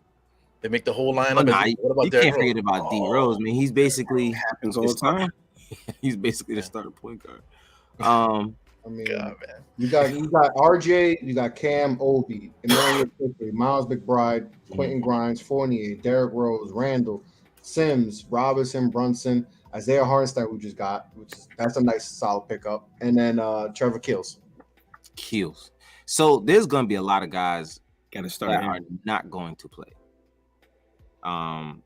They make the whole lineup. Oh, nah, What about you Derrick can't Rose? forget about D Rose. I mean, he's basically Happens all the time. he's basically the starting point guard. Um, I mean, God, man. you got RJ, you got Cam, Obi, Emmanuel Quickly, Miles McBride, Quentin Grimes, Fournier, Derrick Rose, Randall, Sims, Robinson, Brunson, Isaiah Hartenstein, who just got, that's a nice solid pickup, and then Trevor Keels. So there's gonna be a lot of guys Got to that start. are not going to play.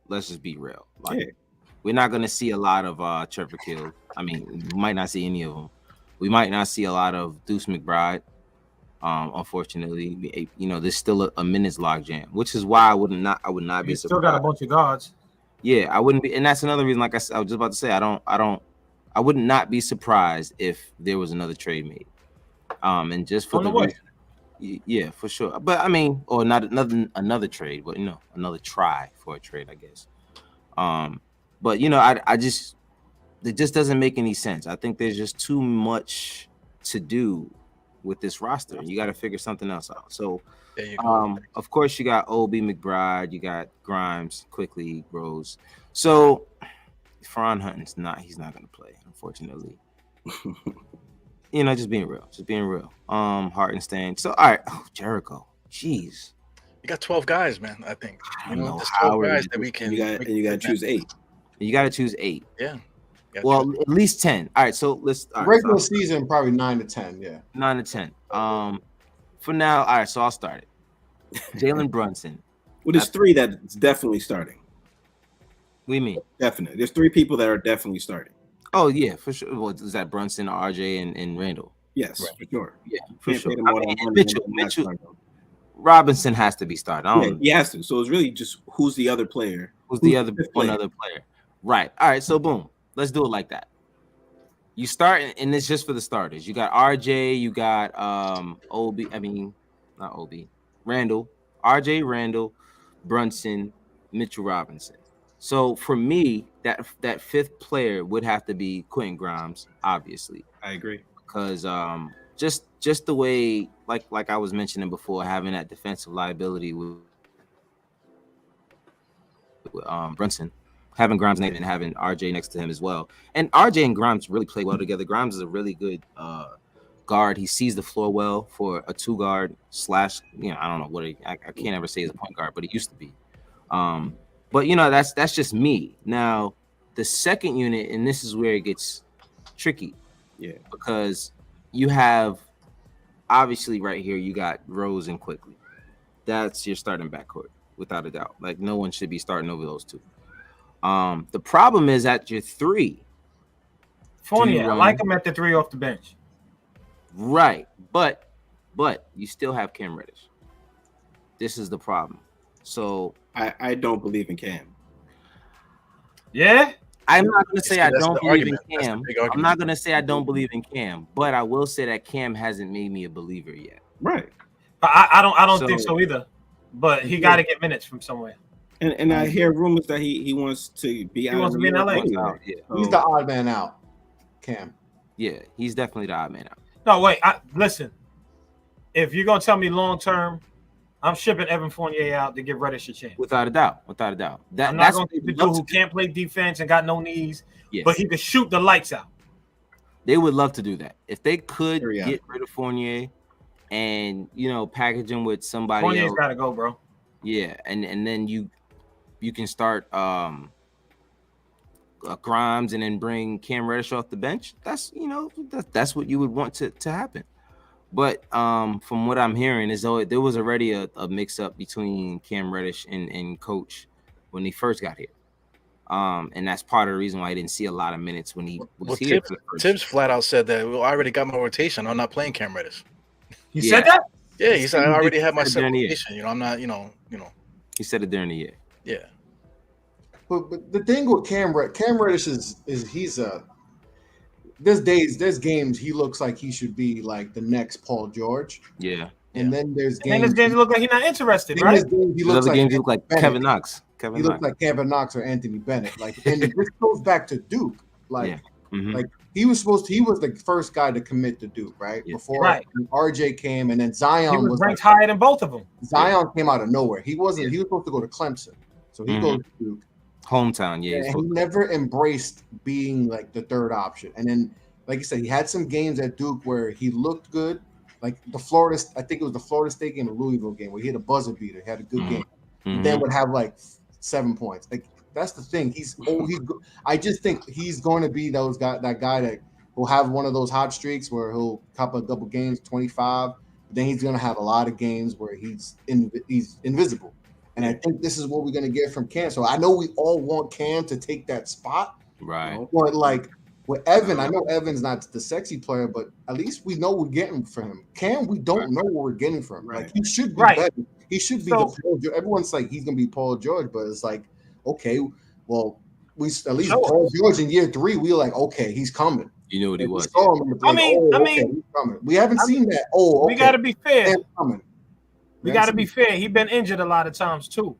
Let's just be real. Like, Yeah. we're not gonna see a lot of Trevor Keels. I mean, we might not see any of them. We might not see a lot of Deuce McBride. Unfortunately, you know, there's still a minutes logjam, which is why I would not be You surprised. still got a bunch of guards. Yeah, I wouldn't be, and that's another reason. Like I was just about to say, I would not be surprised if there was another trade made. And just for On the the way. reason, yeah, for sure. But I mean, or not another trade, but another try for a trade, I guess. But I just, it just doesn't make any sense. I think there's just too much to do with this roster. You got to figure something else out. So, There you go. of course, you got Obi, McBride, you got Grimes, Quickly, Rose. So, Faron Hunting's he's not going to play, unfortunately. Just being real. Hartenstein. So, all right. Oh, Jericho. Jeez. You got 12 guys, man. I think. I don't know there's how 12 we're guys gonna that we can. You got to choose 8. You got to choose 8. Yeah. Well, at least 10. All right. So let's Regular season, probably 9 to 10. Yeah. 9 to 10. For now, all right. So I'll start it. Jalen Brunson. Well, there's 3 that's definitely starting. What do you mean? Definitely. There's 3 people that are definitely starting. Oh yeah, for sure. Well, is that Brunson, RJ, and Randall? Yes, Right. for sure. Yeah, for Can't sure. pay them I more mean, than one, Mitchell, and not start them. Robinson has to be started. I Yeah, don't. he has to. So it's really just who's the other player? Who's the other fifth one player? other player? Right. All right. So boom. Let's do it like that. You start, and it's just for the starters. You got RJ. You got Obi. I mean, not Obi. Randall. RJ Randall, Brunson, Mitchell Robinson. So for me, that 5th player would have to be Quentin Grimes, obviously, I agree. because just the way, like I was mentioning before, having that defensive liability with Brunson, having Grimes and having RJ next to him as well. And RJ and Grimes really play well together. Grimes is a really good guard. He sees the floor well for a 2 guard / I don't know what I can't ever say he's a point guard, but he used to be. But that's just me. Now, the second unit, and this is where it gets tricky. Yeah. Because you have, obviously right here, you got Rose and Quickly. That's your starting backcourt, without a doubt. Like, no one should be starting over those 2. The problem is at your 3. Fournier, I like him at the 3 off the bench. Right. But you still have Cam Reddish. This is the problem. So I don't believe in Cam. Yeah? I'm not going to say I That's don't the believe in argument. That's the Cam. big I'm argument. not going to say I don't believe in Cam, but I will say that Cam hasn't made me a believer yet. Right. I don't So- think so either. But he got to get minutes from somewhere. And I hear rumors that he wants to be out. wants to be in New LA. York anyway. Yeah. He's the odd man out. Cam. Yeah, he's definitely the odd man out. No, wait. Listen. If you're going to tell me long term, I'm shipping Evan Fournier out to give Reddish a chance. Without a doubt. I'm not That's going what to they the would dude love who to can't play defense and got no knees, Yes. but he could shoot the lights out. They would love to do that. If they could Period. get rid of Fournier and package him with somebody Fournier's else. got to go, bro. Yeah, and then you can start Grimes and then bring Cam Reddish off the bench. That's that's what you would want to happen. But from what I'm hearing, is though there was already a mix up between Cam Reddish and Coach when he first got here. And that's part of the reason why I didn't see a lot of minutes when he was here. for the first- Tibbs flat out said that, well, I already got my rotation. I'm not playing Cam Reddish. You Yeah. said that? Yeah, he said I already have my Said set during the year. rotation. I'm not, He said it during the year. yeah. But the thing with Cam Reddish is he's there's games he looks like he should be like the next Paul George, Yeah. and then there's And this games game look like he's not interested, then right? there's games he Those looks other like games, he looked like Bennett. Kevin Knox. He looks like Kevin Knox or Anthony Bennett. Like, and this goes back to Duke. Like, Yeah. Mhm. like he was the first guy to commit to Duke, right? Yeah. Before Right. RJ came, and then He Zion was was ranked higher than both of them. Zion came out of nowhere. He was supposed to go to Clemson. So he goes to Duke. Hometown, yeah. And he never embraced being like the third option. And then, like you said, he had some games at Duke where he looked good. Like I think it was the Florida State game, the Louisville game, where he had a buzzer beater. He had a good game. And then would have like 7 points. Like that's the thing. I just think he's going to be that guy that will have one of those hot streaks where he'll cop a couple games, 25. But then he's going to have a lot of games where he's invisible. And I think this is what we're going to get from Cam. So I know we all want Cam to take that spot. Right. But like with Evan, I know Evan's not the sexy player, but at least we know we're getting from him. Cam, we don't know what we're getting from him. Like he should be better. He should be everyone's like he's going to be Paul George, but it's like, okay, well, we at least Paul George in year 3, we were like, okay, he's coming. You knew what he was. I mean, he's coming. We haven't seen that. We got to be fair. Coming. We got to be fair. He's been injured a lot of times too.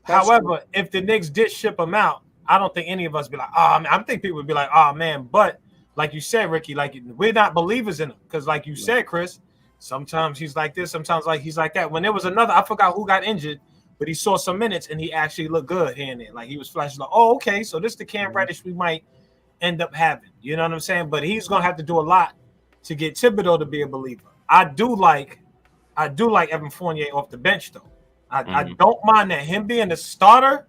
However, if the Knicks did ship him out, I don't think any of us be like, oh, man. I think people would be like, oh, man. But like you said, Ricky, like we're not believers in him because, like you said, Chris, sometimes he's like this, sometimes like he's like that. When there was another, I forgot who got injured, but he saw some minutes and he actually looked good here and there. Like he was flashing like, oh, okay, so this is the Cam Reddish we might end up having. You know what I'm saying? But he's gonna have to do a lot to get Thibodeau to be a believer. I do like Evan Fournier off the bench though. I don't mind that him being the starter.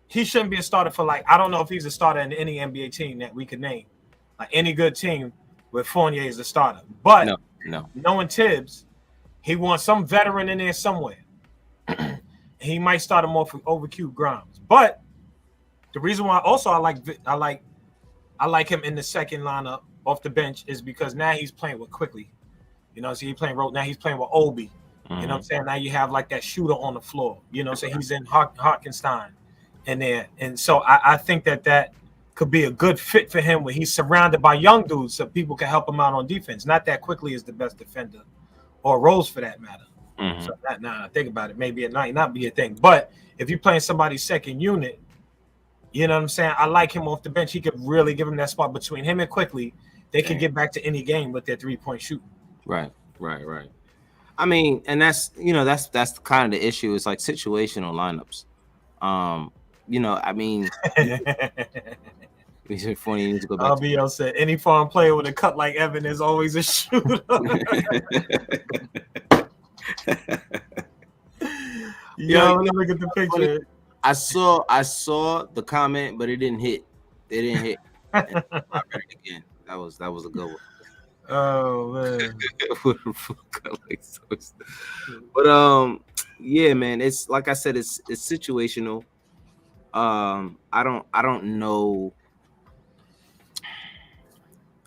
He shouldn't be a starter for I don't know if he's a starter in any NBA team that we could name, like any good team with Fournier as the starter. But no. Knowing Tibbs, he wants some veteran in there somewhere. He might start him off over Q Grimes. But the reason why also I like him in the second lineup off the bench is because now he's playing with Quickly. You know, so now he's playing with Obi. You know what I'm saying? Now you have like that shooter on the floor. You know, so he's in Hartenstein in there. And so I think that could be a good fit for him where he's surrounded by young dudes so people can help him out on defense. Not that Quickly is the best defender or Rose for that matter. So now I think about it, maybe it might not be a thing. But if you're playing somebody's second unit, you know what I'm saying? I like him off the bench. He could really give him that spot between him and Quickly. They can get back to any game with their 3-point shooting. Right. I mean, and that's kind of the issue. It's like situational lineups. I mean, Fournier needs to go back. RBL said any foreign player with a cut like Evan is always a shooter. Yo, let me look at the picture. I saw the comment, but it didn't hit. It didn't hit. I read it again. That was a good one. Oh man. But yeah, man, it's like I said, it's situational. I don't know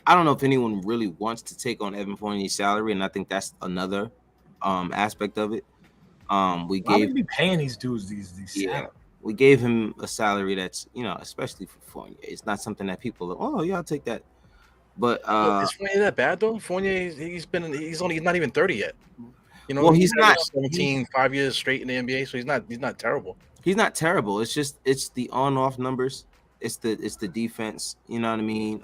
if anyone really wants to take on Evan Fournier's salary, and I think that's another aspect of it. We be paying these dudes these salaries? We gave him a salary that's, especially for Fournier. It's not something that people are, oh yeah, I'll take that. But is Fournier that bad though? Fournier, he's not even 30 yet. You know, well, he's not 17, 5 years straight in the NBA, so he's not terrible. He's not terrible. It's just the on-off numbers. It's the defense. You know what I mean?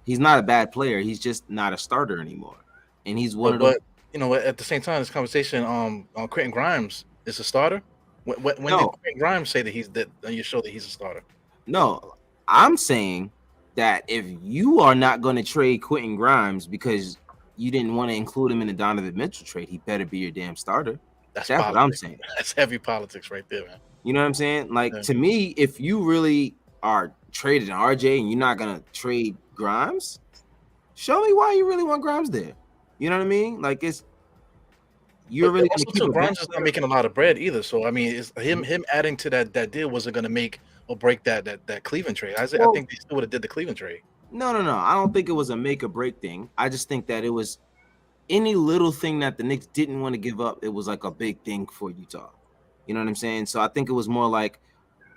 He's not a bad player. He's just not a starter anymore. And he's one of those. But at the same time, this conversation on Quentin Grimes is a starter. When did Quentin Grimes say that on your show that he's a starter? No, I'm saying that if you are not going to trade Quentin Grimes because you didn't want to include him in the Donovan Mitchell trade, he better be your damn starter. That's what I'm saying. That's heavy politics right there, man. You know what I'm saying? Like, to me, if you really are trading RJ and you're not going to trade Grimes, show me why you really want Grimes there. You know what I mean? Like, you're really going to keep Grimes is not making a lot of bread either. So I mean, it's him adding to that deal wasn't going to make or break that Cleveland trade. I think they still would have did the Cleveland trade. No. I don't think it was a make or break thing. I just think that it was any little thing that the Knicks didn't want to give up. It was like a big thing for Utah. You know what I'm saying? So I think it was more like,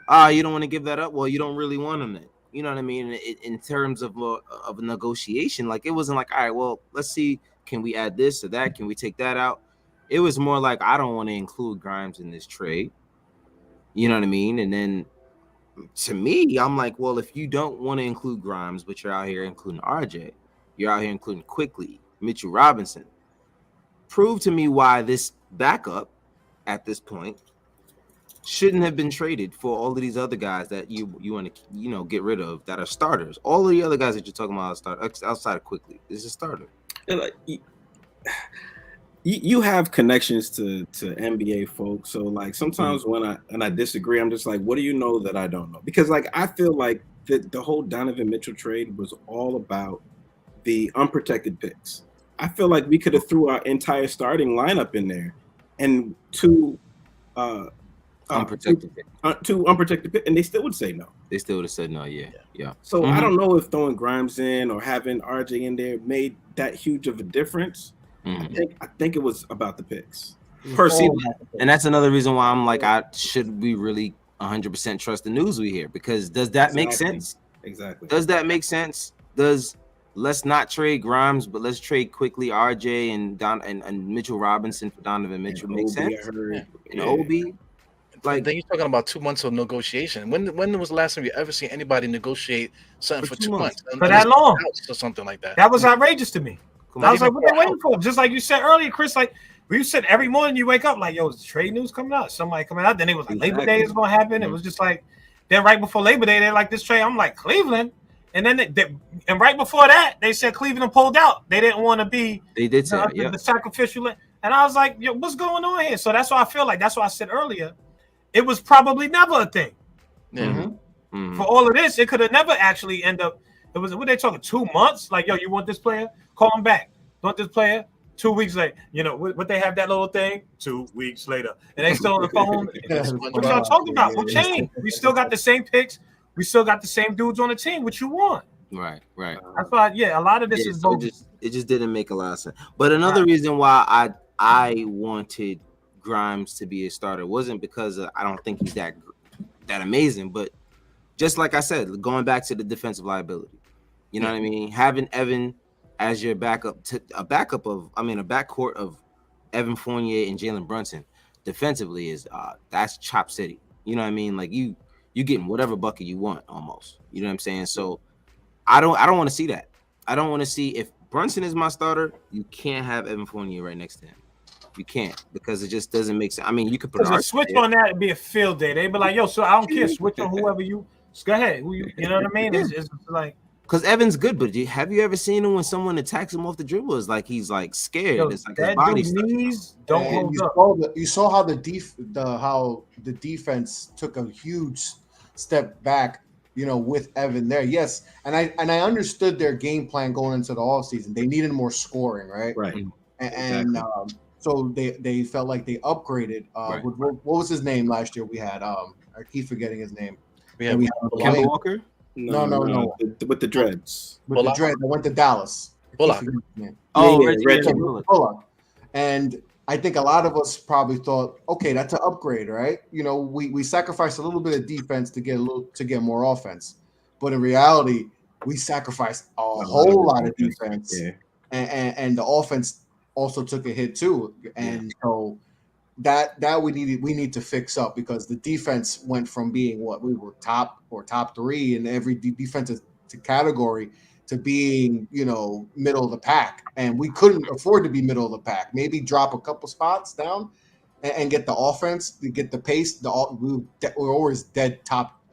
you don't want to give that up. Well, you don't really want him then. You know what I mean? In terms of a negotiation, like it wasn't like, all right, well, let's see, can we add this or that? Can we take that out? It was more like, I don't want to include Grimes in this trade. You know what I mean? And then to me, I'm like, well, if you don't want to include Grimes, but you're out here including RJ, you're out here including Quickly, Mitchell Robinson, prove to me why this backup at this point shouldn't have been traded for all of these other guys that you want to get rid of that are starters. All of the other guys that you're talking about outside of Quickly is a starter. And like, you have connections to NBA folks, so like sometimes when I disagree, I'm just like, what do you know that I don't know? Because like I feel like the whole Donovan Mitchell trade was all about the unprotected picks. I feel like we could have threw our entire starting lineup in there, and two unprotected picks, and they still would say no. They still would have said no. Yeah. So I don't know if throwing Grimes in or having RJ in there made that huge of a difference. I think it was about the picks. Personally, and that's another reason why I'm like, should we really 100% trust the news we hear? Because does that make sense? Exactly. Does that make sense? Let's not trade Grimes, but let's trade quickly RJ and Mitchell Robinson for Donovan Mitchell. Make sense? And Obi. Like then you're talking about 2 months of negotiation. When was the last time you ever seen anybody negotiate something for 2 months? For that long, or something like that. That was outrageous to me. I was like, what they waiting for? Just like you said earlier, Chris, like you said every morning you wake up like, yo, is the trade news coming out? Somebody coming out. Then it was like Labor Day is gonna happen. It was just like, then right before Labor Day, they're like this trade. I'm like, Cleveland. And then and right before that, they said Cleveland pulled out. They didn't want to be the sacrificial. And I was like, yo, what's going on here? So that's why I feel like that's why I said earlier, it was probably never a thing. For all of this, it could have never actually end up. It was what they talking 2 months? Like, yo, you want this player? Call him back. Want this player? 2 weeks later. You know, what they have that little thing? 2 weeks later. And they still on the phone. What y'all talking about? What changed? We still got the same picks. We still got the same dudes on the team. What you want? Right. That's why, a lot of this is so it just didn't make a lot of sense. But another reason why I wanted Grimes to be a starter wasn't because I don't think he's that amazing, but just like I said, going back to the defensive liability. You know what I mean? Having Evan as your backup to a backcourt of Evan Fournier and Jalen Brunson defensively is that's chop city. You know what I mean? Like you getting whatever bucket you want almost. You know what I'm saying? So I don't want to see that. I don't want to see if Brunson is my starter, you can't have Evan Fournier right next to him. You can't because it just doesn't make sense. I mean, you could put a switch on that and be a field day. They'd be like, yo, so I don't care. Switch on whoever you go ahead. You know what I mean? It's like because Evan's good, but have you ever seen him when someone attacks him off the dribble? It's like he's like scared. Yo, it's like his body's knees don't hold up. You saw how the defense took a huge step back, with Evan there. Yes, and I understood their game plan going into the offseason. They needed more scoring, right? Right. And so they felt like they upgraded. What was his name last year? We had I keep forgetting his name. We had Kemba Walker. No. With the dreads. With the dreads, I went to Dallas. Bullock. Reggie Bullock. And I think a lot of us probably thought, okay, that's an upgrade, right? We sacrificed a little bit of defense to get more offense, but in reality, we sacrificed a whole lot of defense, and the offense also took a hit too. And so that we need to fix up because the defense went from being what we were top 3 in every defensive category to being, middle of the pack. And we couldn't afford to be middle of the pack. Maybe drop a couple spots down and get the offense, to get the pace. We're always dead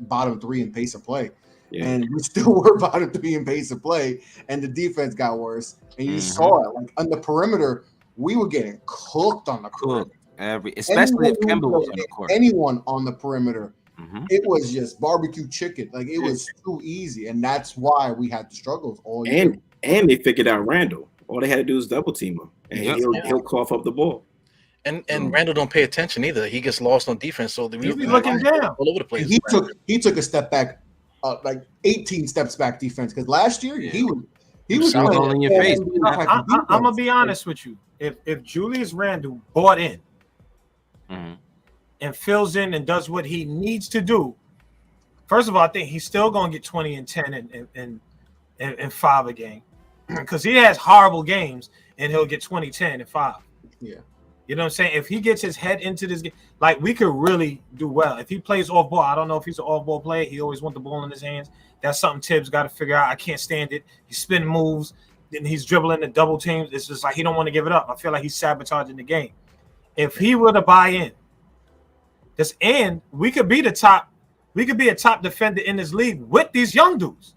bottom 3 in pace of play. Yeah. And we still were bottom 3 in pace of play. And the defense got worse. And you saw it. Like on the perimeter, we were getting cooked on the perimeter. Especially if Kemba was on the court. Anyone on the perimeter. It was just barbecue chicken. Like it was too easy, and that's why we had the struggles all year. And they figured out Randall. All they had to do is double team him, and he'll cough up the ball. And Randall don't pay attention either. He gets lost on defense, so he's looking down all over the place. He took a step back, like 18 steps back defense. Because last year he was all in your face. I'm gonna be honest with you. If Julius Randle bought in. And fills in and does what he needs to do. First of all, I think he's still going to get 20 and 10 and 5 a game because he has horrible games and he'll get 20, 10 and 5. Yeah. You know what I'm saying? If he gets his head into this game, like we could really do well. If he plays off ball, I don't know if he's an off ball player. He always wants the ball in his hands. That's something Tibbs got to figure out. I can't stand it. He's spinning moves. Then he's dribbling the double teams. It's just like he don't want to give it up. I feel like he's sabotaging the game. If he were to buy in We could be a top defender in this league with these young dudes.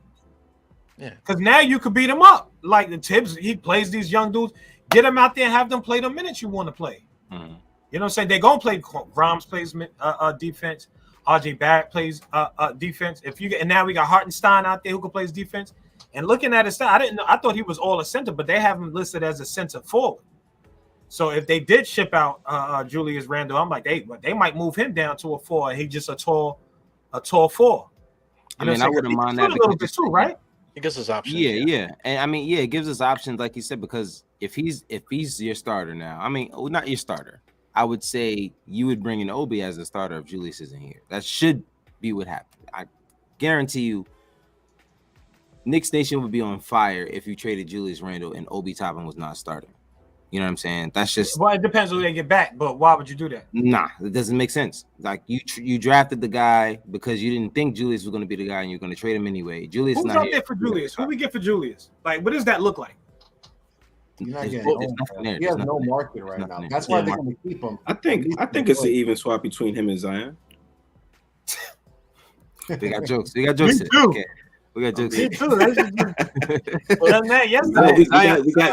Yeah. Because now you could beat them up. Like the Tibbs, he plays these young dudes. Get them out there and have them play the minutes you want to play. Mm-hmm. You know what I'm saying? They're going to play. Grimes plays defense. RJ Barrett plays defense. And now we got Hartenstein out there who can play defense. And looking at his style, I thought he was all a center, but they have him listed as a center forward. So if they did ship out Julius Randle, I'm like, they might move him down to a 4, and he's just a tall 4. I mean, I wouldn't mind that a little bit too, right? It gives us options. Yeah. And I mean, it gives us options, like you said, because if he's your starter now, I mean, not your starter, I would say you would bring in Obi as the starter if Julius isn't here. That should be what happened. I guarantee you, Knicks Nation would be on fire if you traded Julius Randle and Obi Toppin was not starting. You know what I'm saying? That's just. Well, it depends who they get back, but why would you do that? Nah, it doesn't make sense. Like you drafted the guy because you didn't think Julius was going to be the guy, and you're going to trade him anyway. Julius Who's not out here. there for Julius? Who we get for Julius? Like, what does that look like? You're not There's getting nothing there. He There's has no nothing there. market right There's now. nothing That's there. why they're going to keep him. I think it's an even swap between him and Zion. We got jokes. We got jokes. Me Here. too. Okay. We got jokes. Me Here. too. That's just, well, that yesterday.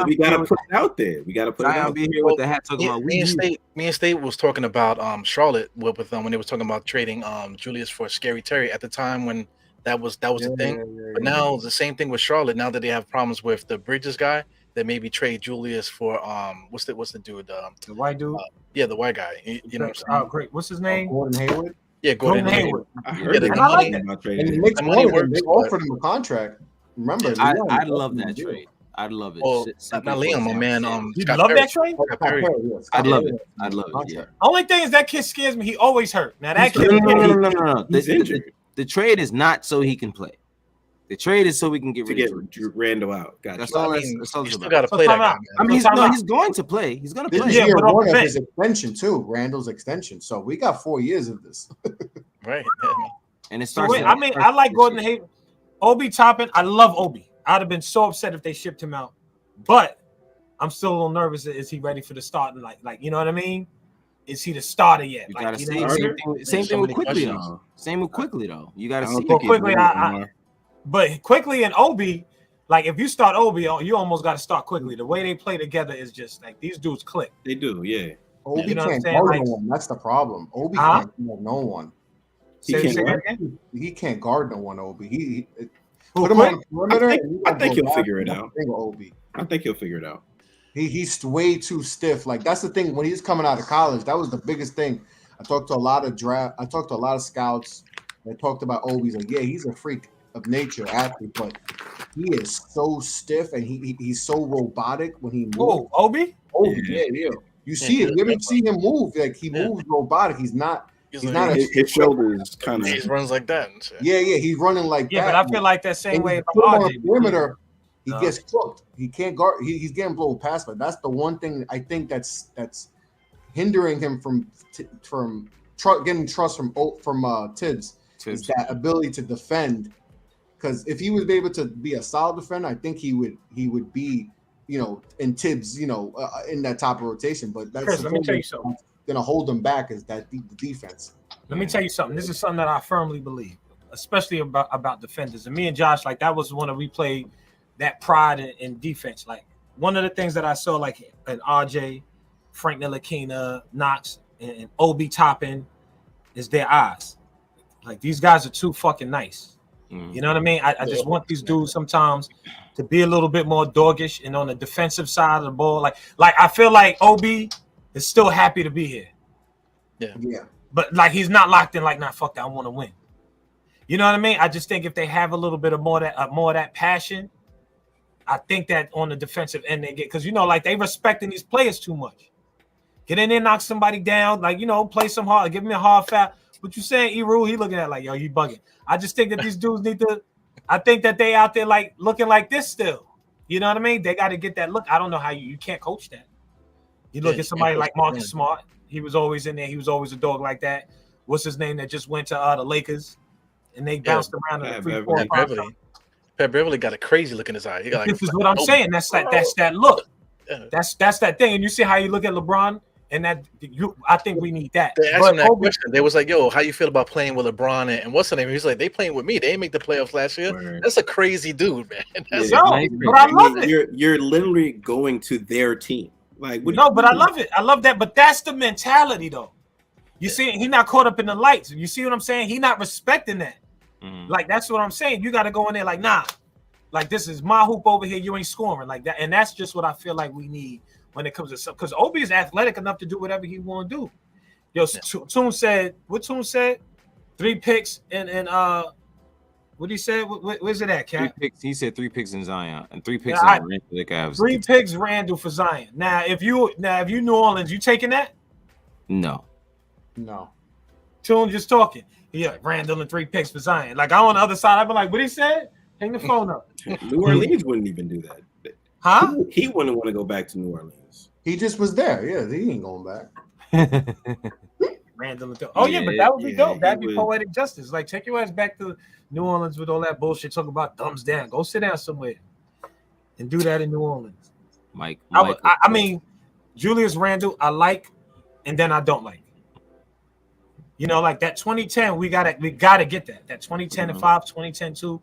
We got to put it out there. We got to put it Zion out be here with the hat talking about Me and State was talking about Charlotte with them when they was talking about trading Julius for Scary Terry at the time when that was the thing. But now the same thing with Charlotte. Now that they have problems with the Bridges guy, they maybe trade Julius for what's the dude? The white dude. Yeah, the white guy. You know what I'm saying? Great. What's his name? Gordon Hayward. Yeah, Gordon Hayward. I heard the that. I like About And trading the him. Knicks The money wanted him. They works, offered him a contract. Remember, I'd love that trade. I'd love it. Well, Simply not put, Liam, my man. You Scott love Perry. that trade? Scott Perry. I'd love it. I'd love it. Yeah. Only thing is that kid scares me. He always hurt. Now that kid, No. He's injured. The trade is not so he can play. The trade is so we can get To rid get of Drew Randall out. Gotcha. That's Well, all. I That's mean, all you it's still about. got to play that guy, I man. mean, Time out. he's going to play. He's going to This play. is Yeah, year but off one the of bench. his extension too. Randall's extension. So we got 4 years of this. Right. And it So starts. wait, I mean, I like Gordon Hayward. Obi Toppin, I love Obi. I'd have been so upset if they shipped him out, but I'm still a little nervous. Is he ready for the starting? Like you know what I mean? Is he the starter yet? You Like, gotta you see. know what I'm saying? Same So thing with many Quickly questions. though. Same with Quickly though. You gotta I don't see. think he's Quickly, ready I- anymore. But Quickly and Obi, like if you start Obi, you almost got to start Quickly. The way they play together is just like these dudes click. They do, yeah. Obi You know what I'm can't saying? guard Like- no one. That's the problem. Obi Huh? can't guard no one. He Say- can't say guard. that again? He can't guard no one. Obi. He Who, put him Quick? on the perimeter. I think- and he I gonna think go he'll back figure and it out. single Obi. I think he'll figure it out. He's way too stiff. Like that's the thing. When he was coming out of college, that was the biggest thing. I talked to a lot of scouts that talked about Obi's like, yeah, he's a freak of nature athlete, but he is so stiff and he's so robotic when he moves. Who, Obi? Obi, yeah. You see it. You ever see him move? Like he moves robotic. He's not. He's like- not a- His shoulders kind He of. runs like that. And shit. Yeah. He's running like Yeah, that. but I feel like that same And way you about put him on RJ. the perimeter, he No. gets cooked. He can't guard. He's getting blown past, but that's the one thing I think that's hindering him from getting trust from Tibbs is that ability to defend. Because if he was able to be a solid defender, I think he would be, in Tibbs, in that top of rotation. But that's Chris, the let me thing tell you that's something. gonna hold him back is that the defense. Let me tell you something. This is something that I firmly believe, especially about defenders. And me and Josh, like that was when we played that pride in defense. Like one of the things that I saw, like in RJ, Frank Ntilikina, Knox, and Obi Toppin, is their eyes. Like these guys are too fucking nice. You know what I mean? I just want these dudes sometimes to be a little bit more doggish and on the defensive side of the ball. Like I feel like Obi is still happy to be here. Yeah. But like he's not locked in. Like, nah, fuck that. I want to win. You know what I mean? I just think if they have a little bit of more of that passion, I think that on the defensive end they get because like they respecting these players too much. Get in there, knock somebody down, like play some hard, give me a hard foul. What you saying, E-Rule? He looking at it like, yo, you bugging. I just think that these dudes need to. I think that they out there like looking like this still. You know what I mean? They got to get that look. I don't know how you can't coach that. You look at somebody like Marcus Smart. He was always in there. He was always a dog like that. What's his name that just went to the Lakers, and they bounced around in the 3-4 Beverly. Pat Beverly got a crazy look in his eye. He got this is what I'm saying. That's that look. Yeah. That's that thing. And you see how you look at LeBron and I think we need that. They asked But him that Obi, question. They was like, "Yo, how you feel about playing with LeBron and what's the name?" He's like, "They playing with me. They didn't make the playoffs last year." Word. That's a crazy dude, man. That's Yo, nice. but I love it. You're literally going to their team. Like, what No, but I love it. I love that. But that's the mentality, though. You see, he not caught up in the lights. You see what I'm saying? He not respecting that. Like, that's what I'm saying. You got to go in there like, nah, like this is my hoop over here. You ain't scoring like that. And that's just what I feel like we need when it comes to stuff. Because Obi is athletic enough to do whatever he want to do. Yo, Toon said, what Toon said? 3 picks and what he said? Where's it at, Cat? 3 picks. He said 3 picks in Zion and 3 picks Yeah, in Randall the Cavs. 3 picks Randall for Zion. Now, if you New Orleans, you taking that? No. Toon just talking. Yeah, Randall and 3 picks for Zion. Like, I'm on the other side. I'd be like, what he said? Hang the phone up. New Orleans wouldn't even do that. Huh? He wouldn't want to go back to New Orleans. He just was there. Yeah, he ain't going back. Randall and Oh, yeah, but that would be Yeah, dope. That'd he be would. poetic justice. Like, take your ass back to New Orleans with all that bullshit. Talk about thumbs down. Go sit down somewhere and do that in New Orleans. Mike. I mean, Julius Randle, I like, and then I don't like. You know, like that 2010, we gotta get that. That 2010 and 5, 2010 2,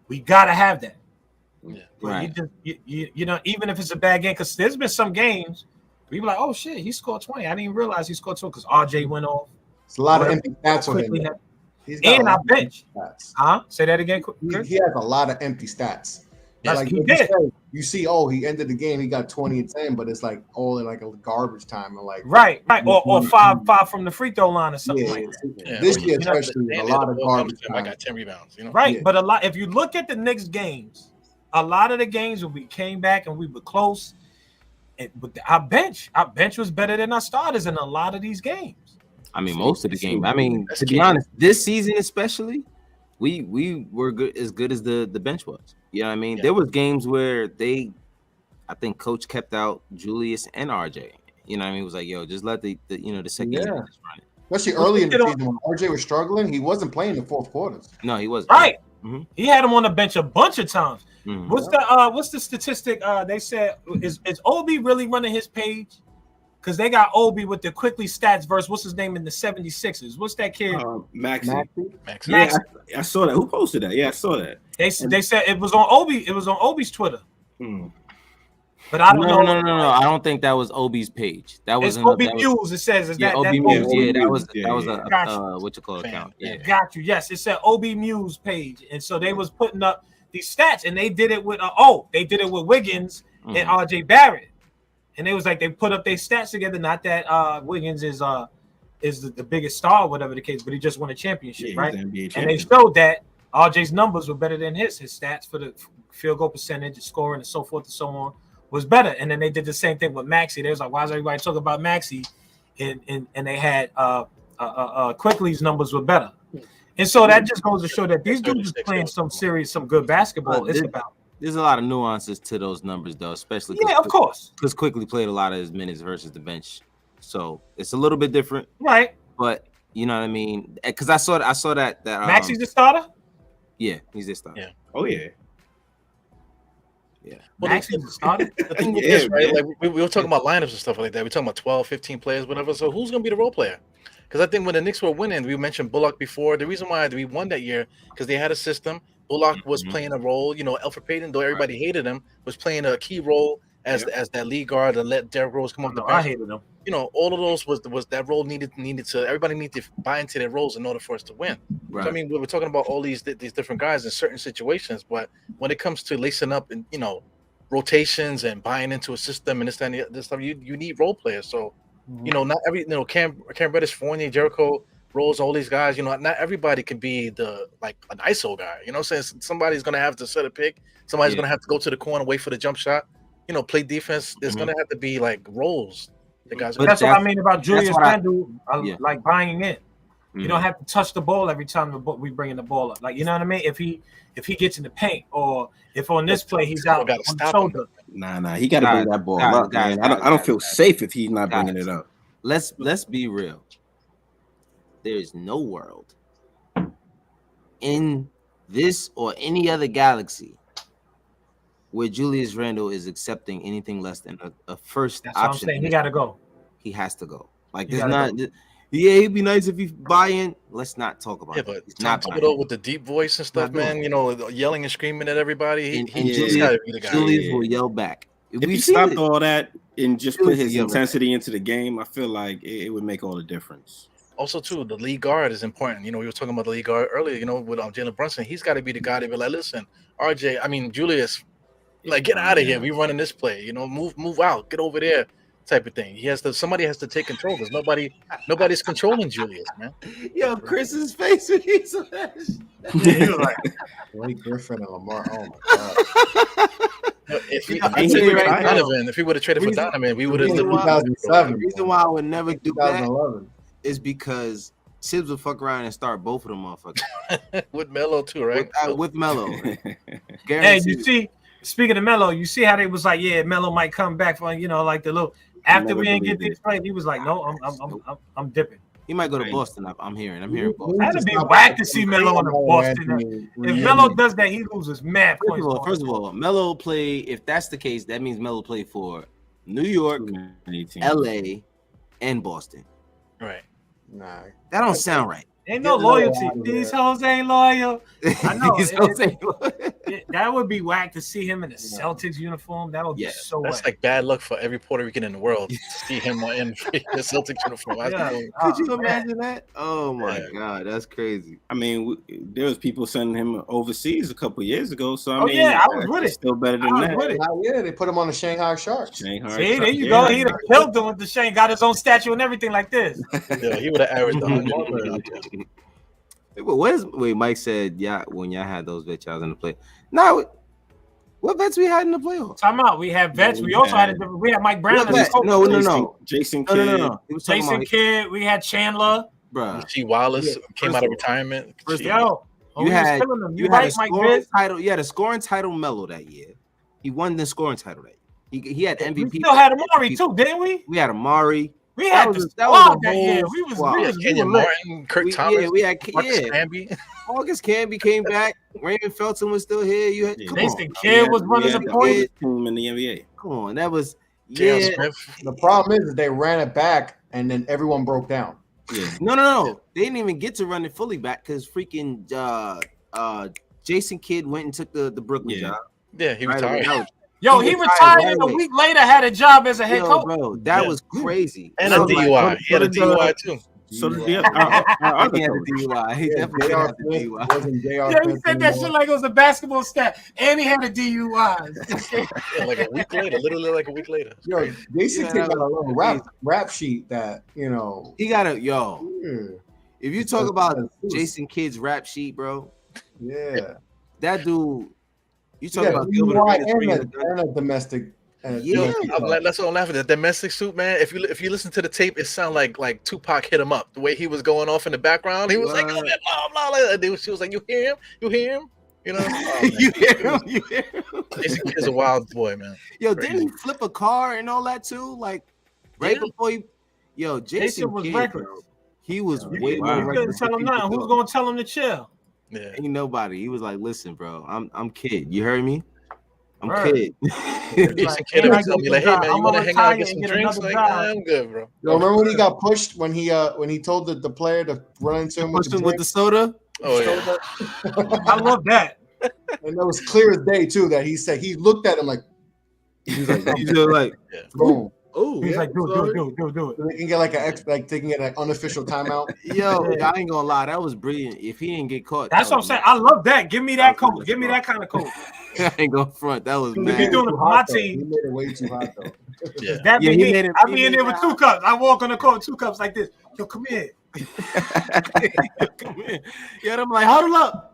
we gotta have that. Yeah. Right. You know, even if it's a bad game, because there's been some games we be like, oh shit, he scored 20. I didn't even realize he scored 20 because RJ went off. It's a lot of empty stats on him. He's got And a I lot of bench. empty stats. Huh? Say that again. He has a lot of empty stats. Yes, Like he you did. said, you see, oh, he ended the game, he got 20 and 10, but it's like all in like a garbage time and like Right. Or five from the free throw line or something yeah, like that. Yeah, this or year you know, especially they a had lot the of ball garbage comes in, I time. got 10 rebounds. You know, Right. Yeah. But a lot, if you look at the Knicks games, a lot of the games when we came back and we were close, but our bench was better than our starters in a lot of these games. I mean, most of the game. I mean, That's to be key. honest, this season especially, we were good as the bench was. You know what I mean? Yeah. There was games where I think coach kept out Julius and RJ. You know what I mean? It was like, yo, just let the second Yeah. unit just run it. Especially early in the season when RJ was struggling, he wasn't playing the fourth quarters. No, he wasn't. Right. Mhm. He had him on the bench a bunch of times. Mhm. What's the statistic? They said is Obi really running his page? Because they got Obi with the quickly stats versus what's his name in the 76ers. What's that kid? Maxi. Max. Yeah, I saw that. Who posted that? Yeah, I saw that. They said it was on Obi. It was on Obi's Twitter. Hmm. But I don't know. No. I don't think that was Obi's page. That was It's Obi Muse. It says is Yeah, that Obi that Muse. Obi? Yeah, that was Yeah. a Gotcha. what you call it Fan. account. Yeah. Got you. Yes, it said Obi Muse page, and so they was putting up these stats, and they did it with Wiggins and Mhm. RJ Barrett, and they was like they put up their stats together. Not that Wiggins is the biggest star, whatever the case, but he just won a championship, Yeah, right? he's the NBA And they champion. showed that RJ's numbers were better than his stats for the field goal percentage, the scoring, and so forth and so on was better. And then they did the same thing with Maxey. They was like, why is everybody talking about Maxey? And they had Quickly's numbers were better. And so that just goes to show that these dudes are playing some good basketball. It's about There's a lot of nuances to those numbers, though, especially of course, because Quickly played a lot of his minutes versus the bench, so it's a little bit different. right? But you know what I mean? Because I saw that Maxey's the starter. yeah, he's this time. Yeah. Oh yeah. Well, Maxey's the starter. The thing with Yeah, this, right? man. Like we were talking about lineups and stuff like that. We're talking about 12, 15 players, whatever. So who's going to be the role player? Because I think when the Knicks were winning, we mentioned Bullock before. The reason why we won that year because they had a system. Bullock was Mhm. playing a role. You know, Alfred Payton, though everybody hated him, was playing a key role as that lead guard and let Derrick Rose come off the No, I bench. hated him. You know, all of those was that role needed to everybody needed to buy into their roles in order for us to win. Right. So I mean, we were talking about all these different guys in certain situations, but when it comes to lacing up and rotations and buying into a system and this and this stuff, you need role players. So not every Cam Reddish, Fournier, Jericho, Rose, all these guys. Not everybody can be an ISO guy. You know what I'm saying? Somebody's gonna have to set a pick. Somebody's gonna have to go to the corner, wait for the jump shot. Play defense. There's gonna have to be like roles. The guys. But That's what I mean about Julius what I- Randle, Yeah. like buying in. You Mhm. don't have to touch the ball every time we bringing the ball up. Like, you know what I mean? If he gets in the paint, or if on this play he's out on Gotta the stop him. shoulder. Nah. He got to Guys, bring that ball guys, up, guys, man. I don't guys, feel guys. safe if he's not bringing Guys. it up. Let's be real. There is no world in this or any other galaxy where Julius Randle is accepting anything less than a first That's what I'm option. saying. He got to go. he has to go. Like, He there's gotta not. Yeah, it'd be nice if you buy in. Let's not talk about Yeah, it. but He's Tom not buying Thibodeau in. with the deep voice and stuff, Not doing man. it. You know, yelling and screaming at everybody. And He's Julius, got to be the guy. Julius will yell back. If he We've seen stopped it. all that and just put Julius his will yell back. intensity into the game, I feel like it would make all the difference. Also, too, the lead guard is important. You know, we were talking about the lead guard earlier. You know, with Jalen Brunson, he's got to be the guy to be like, listen, Julius, like, get out of here. We running this play. You know, move out, get over there, type of thing. Somebody has to take control because nobody's controlling Julius, man. Yo, Chris's face when he saw that. Yeah, he was like, Blake Griffin and Lamar. Oh my god. If we I tell you right now, would have traded for reason- Donovan, we would have reason lived. why- 2007. The reason why I would never do that 2011. is because Tibbs would fuck around and start both of them motherfuckers with Melo too, right? with Melo. hey, Guaranteed. you see, speaking of Melo, you see how they was like, yeah, Melo might come back for, you know, like the little after Never we didn't get believed this play, he was like, no, I'm dipping. He might go to Right. Boston. I'm hearing Boston. That'd be whack to see Melo on the Boston. If Melo does that, he loses mad points. First of all, Melo play. If that's the case, that means Melo play for New York, LA, and Boston. Right. Nah. That don't sound right. Ain't no Get Melo loyalty. out of These there. hoes ain't loyal. I know. These hoes ain't loyal. That would be whack to see him in a Celtics uniform. That would be Yeah, so That's whack. like bad luck for every Puerto Rican in the world to see him in the Celtics uniform. Yeah. Could you imagine that? Oh my Yeah. god, that's crazy. I mean, there was people sending him overseas a couple years ago. So I Oh, mean, yeah, I was with it's it. still better I than was that. with it. Yeah, they put him on the Shanghai Sharks. Shanghai See, there Sharks, you yeah. go. He'd have killed him with the Shane, got his own statue and everything like this. Yeah, he would have averaged 100 out there. Wait, Mike said, yeah, when y'all had those vets, y'all was in the play. No, what vets we had in the playoffs? Time out. We had vets. Yeah, We we also had had- we had Mike Brown What as a vet? coach. No. Jason Kidd. No. He was talking Jason about, Kidd. We had Chandler. bruh. T. Wallace Yeah, came first out of of retirement. first of Gee, Yo, You we was had killing them. you You had right, a Mike scoring Biz? title. You had a scoring title Melo that year. He won the scoring title that year. He had MVP. We still had Amari too, didn't we? We had Amari. We had the that was squad a that year. whole We was squad. we we had was Kenyon lit. Martin, Kirk Thomas, We had Marcus yeah. Camby. August Camby came back. Raymond Felton was still here. You had Yeah. come Jason on, Kidd was running the the point. oldest team in the NBA. come on. That was J.R. yeah. Smith. The problem is that they ran it back and then everyone broke down. Yeah. No. They didn't even get to run it fully back because freaking Jason Kidd went and took the Brooklyn Yeah. job. Yeah, he Right away. retired. That was- Yo, He he retired retired right and a away. week later had a job as a head Yo, coach. bro, that Yeah. was crazy. And I a was like, DUI. He had a DUI too. So did Yeah. our other he had a coach. DUI. He Yeah, definitely J.R. had the Smith DUI. wasn't J.R. Yeah, he Smith said that anymore. shit like it was a basketball stat, and he had a DUI. Yeah, like a week later, literally like a week later. It's Yo, crazy. Jason Yeah, Kidd that got a was little rap sheet that, you know. He got a yo. Yeah. If you talk about That's- Jason Kidd's rap sheet, bro, Yeah. that dude. You talk Yeah, about Gilbert DUI Arenas bringing the gun. and a domestic. Yeah. That's what I'm laughing at. That domestic suit, man. If you listen to the tape, it sounded like Tupac hit him up. The way he was going off in the background, he was like, oh, man, blah blah blah. She was like, you hear him? You hear him? You know? Oh, man. You hear him? You hear him? Jason Kidd's a wild boy, man. Yo, Crazy. didn't he flip a car and all that too? Like right Yeah. before he, yo, Jason was Kidd, reckless. bro, he was You way You more Wow. couldn't reckless tell than him people nothing. Who's thought. gonna tell him to chill? Yeah. Ain't nobody. He was like, listen, bro, I'm Kid. You heard me? I'm Word. Kid. Jason Like, Kidd hey, would I tell get me like, the hey job. man, you I'm want to gonna hang out and retire get some and get drinks? another Like, job. I'm good, bro. Yo, remember when he got pushed when he told the player to run into him with Pushed the him with drink? the soda. Oh yeah. I love that. And it was clear as day too that he said he looked at him like He's like, he's just like, boom. oh, He's yeah, like, do sorry. it. So they can get like they can get an unofficial timeout. Yo, I ain't gonna lie, that was brilliant. If he didn't get caught, That's that what I'm was saying. I love that. Give me that That was coach. Give me that kind of coach. I ain't gonna front. That was He If made you mad. doing too it for my hot, though. team- He made it way too hot though. Yeah. That Yeah, be he me. made it- I he be in made there with it 2 cups. I walk on the court, 2 cups like this. Yo, come here. Come here. Yeah, I'm like, huddle up.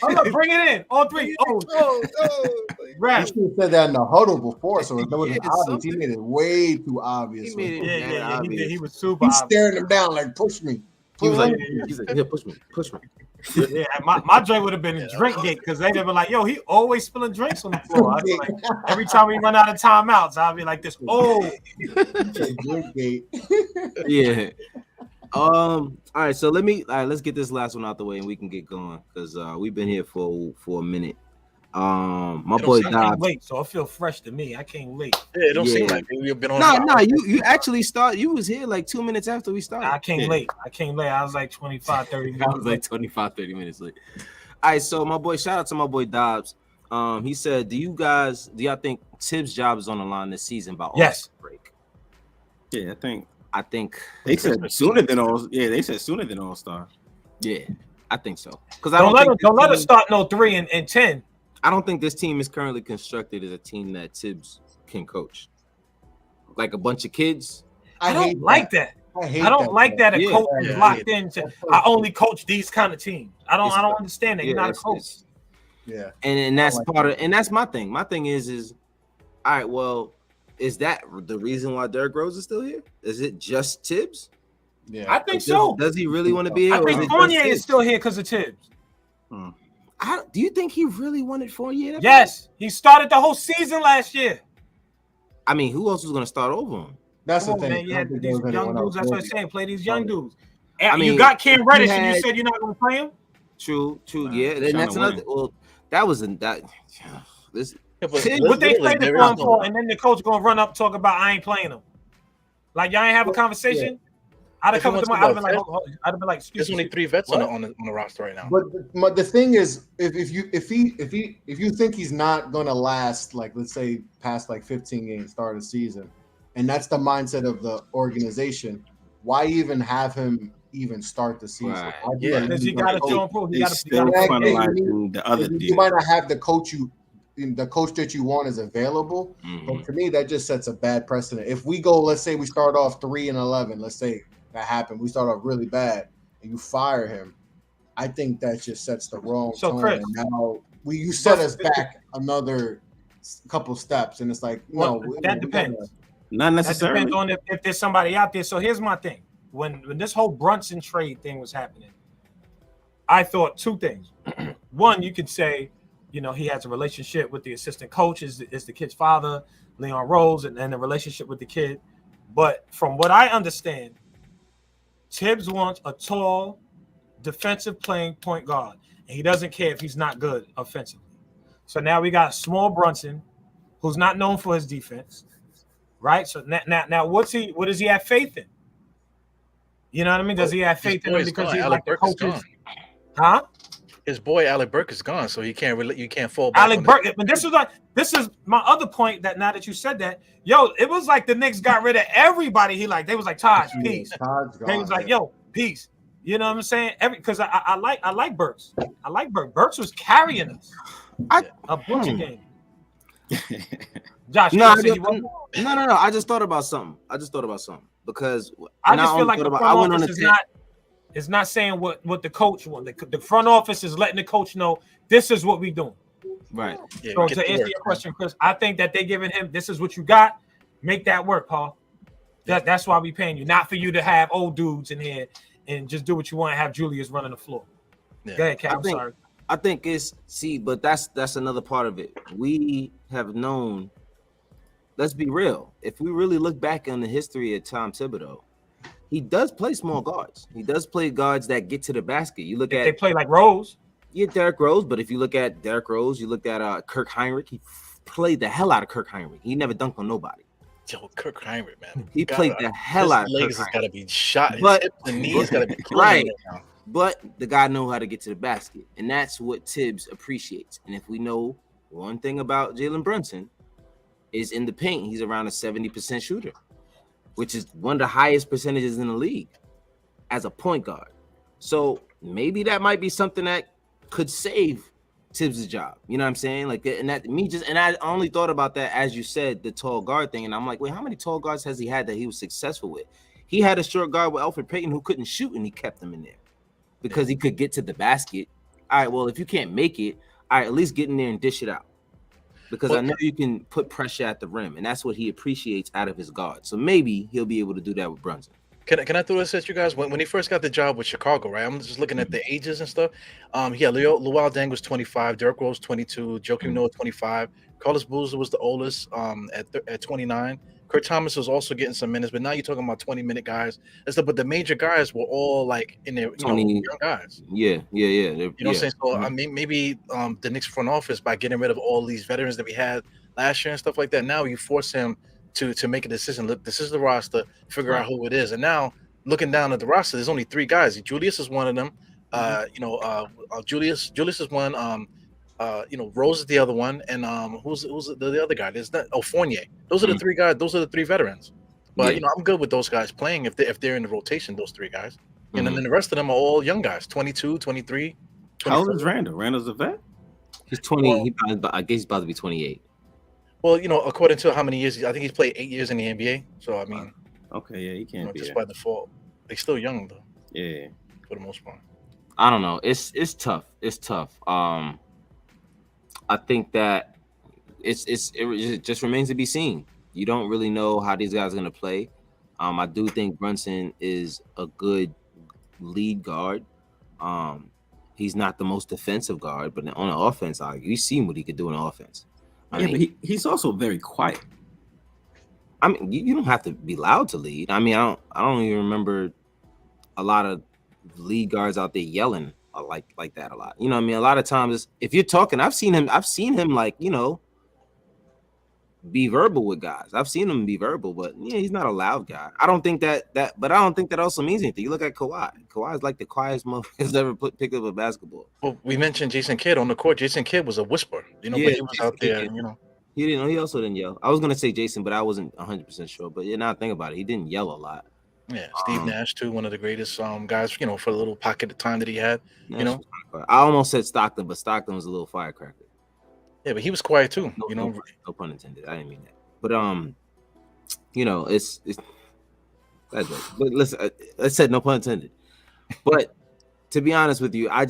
Hold up, bring it in. All 3. Oh, He Brad. should have said that in the huddle before, so it wasn't Yeah, obvious. He something. made it way too obvious. He made it Yeah, mad he obvious. did. He was super He's obvious. staring him down like, push me. He was like, Yeah. he's like, here, push me. Yeah, my drink would have been a drink gate because they'd have been like, yo, he always spilling drinks on the floor. I'd be like, every time we run out of timeouts, I'll be like this. Oh, Drink gate. Yeah. All right. So let's get this last one out the way and we can get going because we've been here for a minute. My It don't boy seem I came Dobbs. late, so it feel fresh to me. I came late. Yeah, it don't seem Yeah. like you've been on. No, you actually start. You was here like 2 minutes after we started. I came Yeah. late. I was like 25, 30 I minutes was late. like 25, 30 minutes late. All right, so my boy, shout out to my boy Dobbs. He said, do y'all think Tibbs' job is on the line this season by Yes. All-Star break? Yeah, I think they said sooner than all. Yeah, they said sooner than All Star. yeah, I think so. Because I Don't let us team, start no 3 and 10. I don't think this team is currently constructed as a team that Tibbs can coach. Like a bunch of kids. I don't like that. I don't like that. A Yeah. coach Yeah, is I locked hate into. I only coach these kind of teams. I don't understand that. You're not a coach. Yeah. And that's like part of, and that's my thing. My thing is all right, well, is that the reason why Derrick Rose is still here? Is it just Tibbs? Yeah. I think so. Does he really want to be here? I or is think it Fournier just is Tibbs? still here because of Tibbs. Do you think he really wanted Fournier? Yes, he started the whole season last year. I mean, who else was going to start over him? That's Come the on, thing. man. I Yeah, don't think these there was young anyone dudes. else That's what I'm really. saying. Play these young dudes. I And mean, you got Cam Reddish, and had- you said you're not going to play him. True, Nah, yeah. he's And trying that's to another. win. Well, that wasn't that. This Yeah, but Tibbs- What they literally, traded there for is him no- for, and then the coach gonna run up talk about I ain't playing him. Like y'all ain't have a conversation. I'd have If he come to wants my. to I'd have been go like, I'd have been like, excuse There's me. only 3 vets What? on the roster right now. But the thing is, if you think he's not gonna last, like let's say past like 15 games, start of the season, and that's the mindset of the organization, why even have him even start the season? Right. Why do Yeah. a Because you young got to coach? show him proof. They You got still gotta- finalizing the other You deal. might not have the coach that you want is available, Mhm. but to me that just sets a bad precedent. If we go, let's say we start off 3-11, let's say that happened, we start off really bad, and you fire him, I think that just sets the wrong So, tone. Chris- And now you set us back another couple steps, and it's like Well, no, that depends. Not That necessarily. depends on if there's somebody out there. So here's my thing. When this whole Brunson trade thing was happening, I thought 2 things. One, you could say, you know, he has a relationship with the assistant coach, is the kid's father, Leon Rose, and a relationship with the kid. But from what I understand, Tibbs wants a tall, defensive playing point guard, and he doesn't care if he's not good offensively. So now we got small Brunson, who's not known for his defense, right? So now what does he have faith in? You know what I mean? Does he have His faith in boy him is because gone. he's Alec like the Burke is coaches? gone. Huh? His boy Alec Burke is gone, so you can't fall back. Alec on Burke. But this is my other point. That now that you said that, yo, it was like the Knicks got rid of everybody. They was like Taj, peace. Todd's They was gone, like, yeah. yo, peace. You know what I'm saying? Because I like Burks. I like Burks. Burks was carrying us a bunch of games. Josh, you No, gonna say he wasn't? no. I just thought about something. Because I and just feel only like thought the about- front I went on office a is not saying what the coach wants. The front office is letting the coach know this is what we doing. right. Yeah, So get to to answer work, your man. question, Chris, I think that they giving him this is what you got. Make that work, Paul. That's why we paying you, not for you to have old dudes in here and just do what you want and have Julius running the floor. Yeah. Go ahead, Cal. I I'm think- sorry. I think but that's another part of it. We have known. Let's be real. If we really look back on the history of Tom Thibodeau, he does play small guards. He does play guards that get to the basket. You look They at play like Rose. Derrick Rose, but if you look at Derrick Rose, you looked at Kirk Heinrich. He played the hell out of Kirk Heinrich. He never dunked on nobody. Yo, Kirk Heinrich, man. He played the hell his out of Kirk legs has Heinrich. got to be shot. His But- hips and knees got to be killing Right. him right now. But the guy know how to get to the basket, and that's what Tibbs appreciates. And if we know one thing about Jalen Brunson, is in the paint, he's around a 70% shooter, which is one of the highest percentages in the league as a point guard. So maybe that might be something that could save Tibbs' job. You know what I'm saying? Like, and I only thought about that as you said the tall guard thing, and I'm like, wait, how many tall guards has he had that he was successful with? He had a short guard with Alfred Payton who couldn't shoot, and he kept him in there because he could get to the basket. All right, well, if you can't make it, all right, at least get in there and dish it out. Because I know you can put pressure at the rim, and that's what he appreciates out of his guard. So maybe he'll be able to do that with Brunson. Can I throw this at you guys? When he first got the job with Chicago, right? I'm just looking at the ages and stuff. Luol Deng was 25, Derrick Rose 22, Joakim Noah 25, Carlos Boozer was the oldest at 29, Kurt Thomas was also getting some minutes, but now you're talking about 20-minute guys and stuff. But the major guys were all like in their young guys. Yeah. You know what I'm saying? So I mean, maybe the Knicks front office, by getting rid of all these veterans that we had last year and stuff like that, now you force him to make a decision. Look, this is the roster. Figure out who it is. And now looking down at the roster, there's only 3 guys. Julius is one of them. Julius is one. Rose is the other one, and who's the other guy? There's not Fournier. Those are the 3 guys. Those are the 3 veterans. But I'm good with those guys playing if they're in the rotation. Those 3 guys, and then the rest of them are all young guys, 22, 23. 24. How old is Randall? Randall's a vet. He's 20. I guess he's about to be 28. Well, according to how many years, I think he's played 8 years in the NBA. So I mean, okay, yeah, he can't be just by default. They're still young though. Yeah, for the most part. I don't know. It's tough. It's tough. I think that it just remains to be seen. You don't really know how these guys are going to play. I do think Brunson is a good lead guard. He's not the most defensive guard, but on the offense, you've seen what he could do on offense. But he's also very quiet. I mean, you don't have to be loud to lead. I mean, I don't even remember a lot of lead guards out there yelling like that a lot. You know what I mean? A lot of times, if you're talking, I've seen him like, be verbal with guys. I've seen him be verbal, but he's not a loud guy. I don't think that also means anything. You look at Kawhi. Kawhi is like the quietest motherfucker has ever picked up a basketball. Well, we mentioned Jason Kidd on the court. Jason Kidd was a whisperer, but he was out there, He didn't. He also didn't yell. I was gonna say Jason, but I wasn't 100% sure. But now think about it, he didn't yell a lot. Yeah, Steve Nash too, one of the greatest guys, for the little pocket of time that he had. I almost said Stockton, but Stockton was a little firecracker. Yeah, but he was quiet too. No pun intended. I didn't mean that. But it's that's it. But listen, I said no pun intended. But to be honest with you, I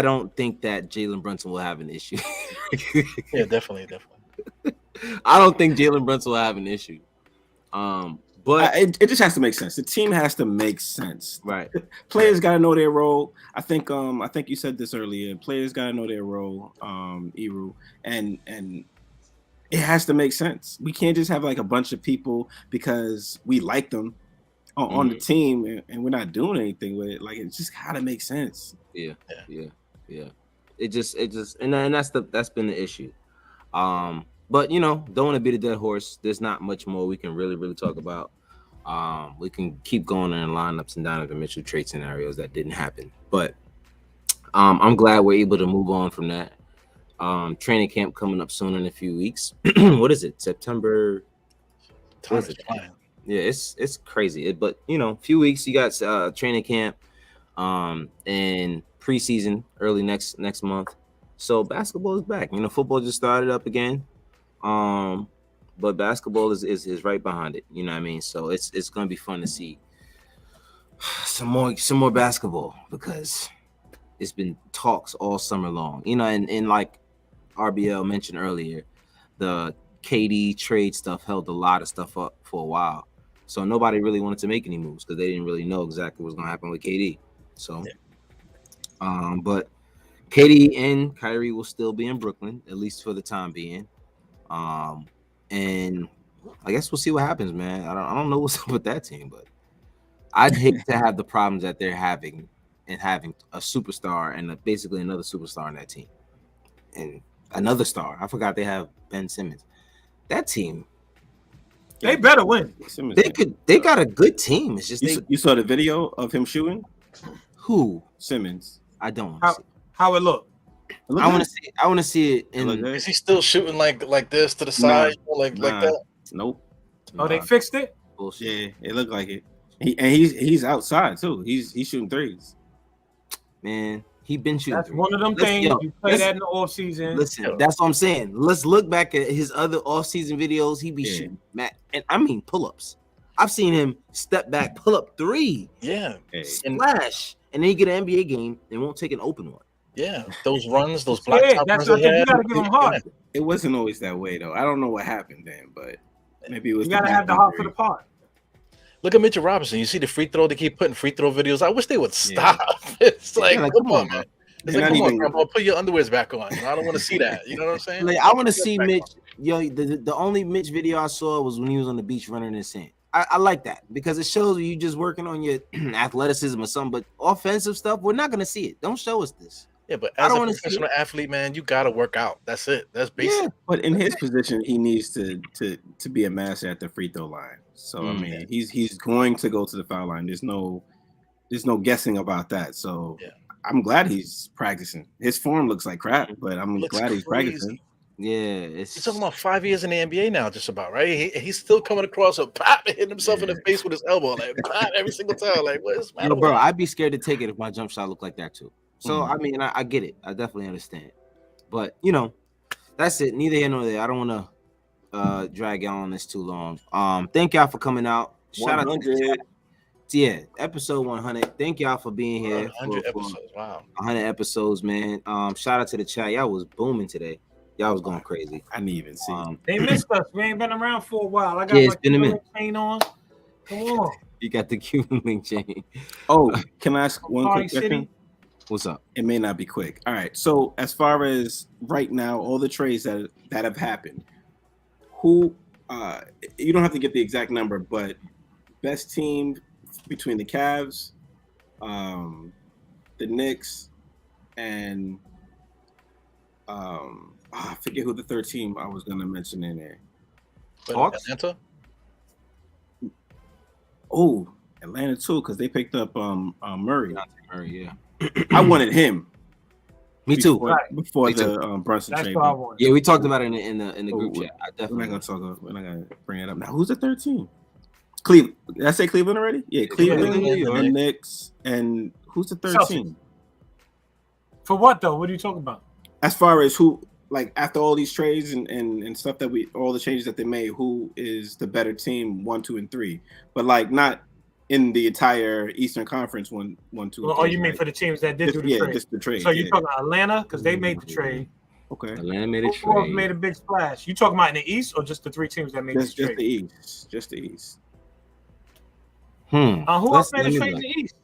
don't think that Jalen Brunson will have an issue. Yeah, definitely. I don't think Jalen Brunson will have an issue. But it just has to make sense. The team has to make sense. Right. Players got to know their role. I think you said this earlier. Players got to know their role, Eru, and it has to make sense. We can't just have like a bunch of people because we like them on the team and we're not doing anything with it. Like, it just got to make sense. Yeah. It just and that's been the issue. But don't want to beat a dead horse. There's not much more we can really talk about. We can keep going in lineups and Donovan Mitchell trade scenarios that didn't happen. But I'm glad we're able to move on from that. Training camp coming up soon in a few weeks. What is it? September? Time is flying. Yeah, it's crazy. But few weeks you got training camp, and preseason early next month. So basketball is back. Football just started up again. But basketball is right behind it. You know what I mean? So it's gonna be fun to see some more basketball because it's been talks all summer long. And like RBL mentioned earlier, the KD trade stuff held a lot of stuff up for a while. So nobody really wanted to make any moves because they didn't really know exactly what was gonna happen with KD. So but KD and Kyrie will still be in Brooklyn, at least for the time being. And I guess we'll see what happens, man. I don't know what's up with that team, but I'd hate to have the problems that they're having and having a superstar and basically another superstar on that team and another star. I forgot they have Ben Simmons. That team, they better win. They got a good team. It's just you saw the video of him shooting. Who? Simmons. I don't. How it look? I want to see it. Is he still shooting like this to the side, like that? Nope. Oh, they fixed it. Bullshit. Yeah, it looked like it. He's outside too. He's shooting threes. Man, he been shooting. That's threes. One of them things you play that in the off season. Listen, that's what I'm saying. Let's look back at his other off season videos. He be shooting, Matt, and I mean pull ups. I've seen him step back, pull up 3, splash, and then he get an NBA game and won't take an open one. Yeah, those runs, those black top that's runs. what you gotta give him heart. It wasn't always that way though. I don't know what happened then, but maybe it was. You gotta have the heart for the part. Look at Mitchell Robinson. You see the free throw. They keep putting free throw videos. I wish they would stop. It's like, come on, man. It's like, come on, Grandpa, put your underwears back on. I don't want to see that. You know what I'm saying? Like, I want to see Mitch. yo, the only Mitch video I saw was when he was on the beach running in the sand. I like that because it shows you just working on your athleticism or something. But offensive stuff, we're not gonna see it. Don't show us this. Yeah, but I as don't a wanna see professional athlete, man, you gotta work out. That's it. That's basic. Yeah, But in his position, he needs to be a master at the free throw line. So I mean, he's going to go to the foul line. There's no guessing about that. So Yeah. I'm glad he's practicing. His form looks like crap, but I'm Looks glad he's crazy. practicing. yeah. It's He's talking about 5 years in the NBA now, just about, right? He's still coming across a pop and hitting himself in the face with his elbow, like pop every single time. Like, what's the matter Yo, with bro, him? I'd be scared to take it if my jump shot looked like that too. So I mean, I get it. I definitely understand. But you know, that's it. Neither here nor there. I don't want to drag y'all on this too long. Thank y'all for coming out. Shout out to the 100. chat. Yeah, episode 100. Thank y'all for being here. 100 for episodes. Wow. 100 episodes, man. Shout out to the chat. Y'all was booming today. Y'all was going crazy. I didn't even see. They missed us. We ain't been around for a while. I got Yeah, it's my been a minute. chain on. Come on. You got the Cuban link chain. Oh, can I ask one Party quick question? City. What's up? It may not be quick. All right. So as far as right now, all the trades that have happened, who you don't have to get the exact number, but best team between the Cavs, the Knicks, and I forget who the third team I was gonna mention in there. But Hawks? Atlanta? Oh, Atlanta too, because they picked up Murray. Murray, yeah. I wanted him. Me too. Before Me the Brunson That's trade. what I want. Yeah, we talked about it in the group Oh, chat. I We're definitely. not gonna bring it up now. Who's the third team? Cleveland. Did I say Cleveland already? Yeah, Cleveland, Yeah, the Knicks, and who's the third Celtics. team? For what though? What are you talking about? As far as who, like after all these trades and stuff that all the changes that they made, who is the better team? 1, 2, and 3, but like not in the entire Eastern Conference. 1, 2. Well, you mean for the teams that did do the trade? Just the trade. So you're talking about Atlanta because they made the trade. Okay, Atlanta made a Who else trade. made a big splash? You talking about in the East or just the three teams that made just the the trade? East, just the East. Who else made a Let me trade in look. the East?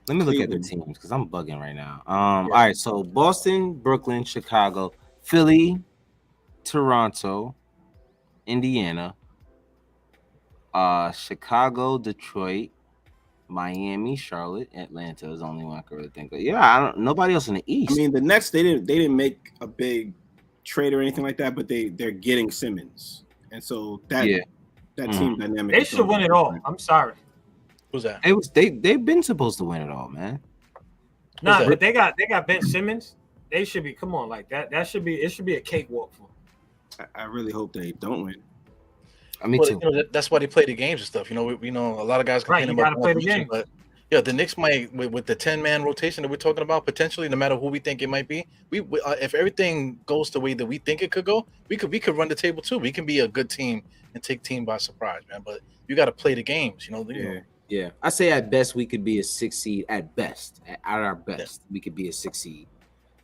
Let me look at the Cleveland. teams because I'm bugging right now. All right, so Boston, Brooklyn, Chicago, Philly, Toronto, Indiana, Chicago, Detroit, Miami, Charlotte, Atlanta is the only one I can really think of. Yeah, I don't. Nobody else in the East. I mean, the Nets they didn't make a big trade or anything like that, but they're getting Simmons, and so that team dynamic. They is should gonna win be it all. different. I'm sorry. Who's that? they've been supposed to win it all, man. Nah, that? but they got Ben Simmons. They should be. Come on, like that. That should be. It should be a cakewalk for them. I really hope they don't win. Me Well, too. you know, that's why they play the games and stuff. You know, we know a lot of guys Right, complain you about gotta play the rotation, game. but yeah, the Knicks might with the 10-man rotation that we're talking about potentially, no matter who we think it might be. We if everything goes the way that we think it could go, we could run the table too. We can be a good team and take team by surprise, man. But you got to play the games. You know. Yeah, I say at best we could be a 6 seed. At best, at our best, we could be a 6 seed,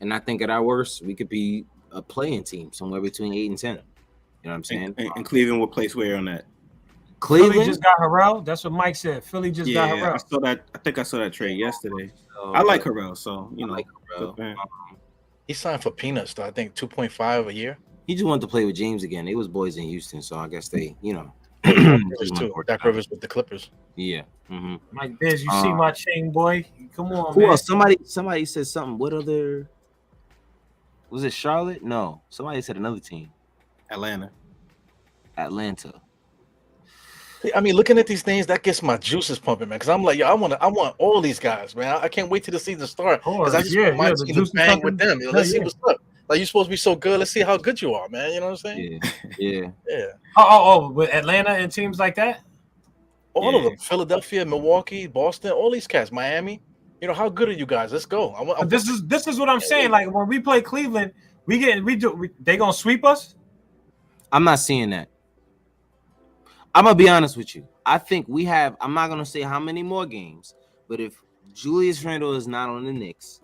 and I think at our worst we could be a playing team somewhere between 8 and 10. You know what I'm saying? And Cleveland will place where on that. Philly Cleveland. just got Harrell. That's what Mike said. Philly just got Yeah, I Harrell. saw that. I think I saw that trade yesterday. So, I like Harrell, so you know. I like good Harrell. man. He signed for peanuts, though. I think 2.5 a year. He just wanted to play with James again. They was boys in Houston, so I guess they, Rivers just wanted too. to work Dak out. Rivers with the Clippers. Yeah. Mm-hmm. Mike Biz, you see my chain, boy. Come on, Who man. else? Somebody said something. What other? Was it Charlotte? No. Somebody said another team. Atlanta. Atlanta. I mean, looking at these names, that gets my juices pumping, man. Because I'm like, yo, I want all these guys, man. I can't wait till the season start. Because I just want my the team juice to is bang with pumping. them. You know, let's see Yeah. what's up. Like, you're supposed to be so good. Let's see how good you are, man. You know what I'm saying? Yeah. Yeah. Oh, with Atlanta and teams like that. All of them. Philadelphia, Milwaukee, Boston, all these cats, Miami. You know, how good are you guys? Let's go. But this is what I'm saying. Like when we play Cleveland, they gonna sweep us. I'm not seeing that. I'm gonna be honest with you. I think we have. I'm not gonna say how many more games, but if Julius Randle is not on the Knicks,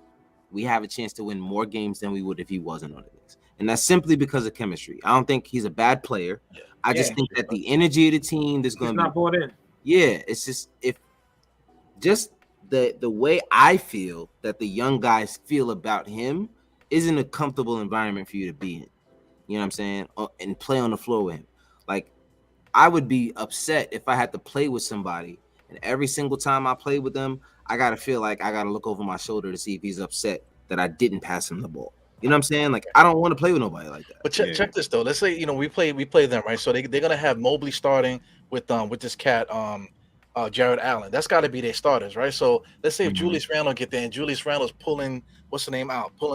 we have a chance to win more games than we would if he wasn't on the Knicks, and that's simply because of chemistry. I don't think he's a bad player. I just think that the energy of the team is He's gonna not bought in. Yeah, it's just the way I feel that the young guys feel about him isn't a comfortable environment for you to be in. You know what I'm saying? And play on the floor with him. Like, I would be upset if I had to play with somebody, and every single time I play with them, I gotta feel like I gotta look over my shoulder to see if he's upset that I didn't pass him the ball. You know what I'm saying? Like, I don't want to play with nobody like that. But check this though. Let's say we play them, right? So they're gonna have Mobley starting with this cat Jared Allen. That's got to be their starters, right? So let's say if Julius Randle get there and Julius Randle's pulling pulling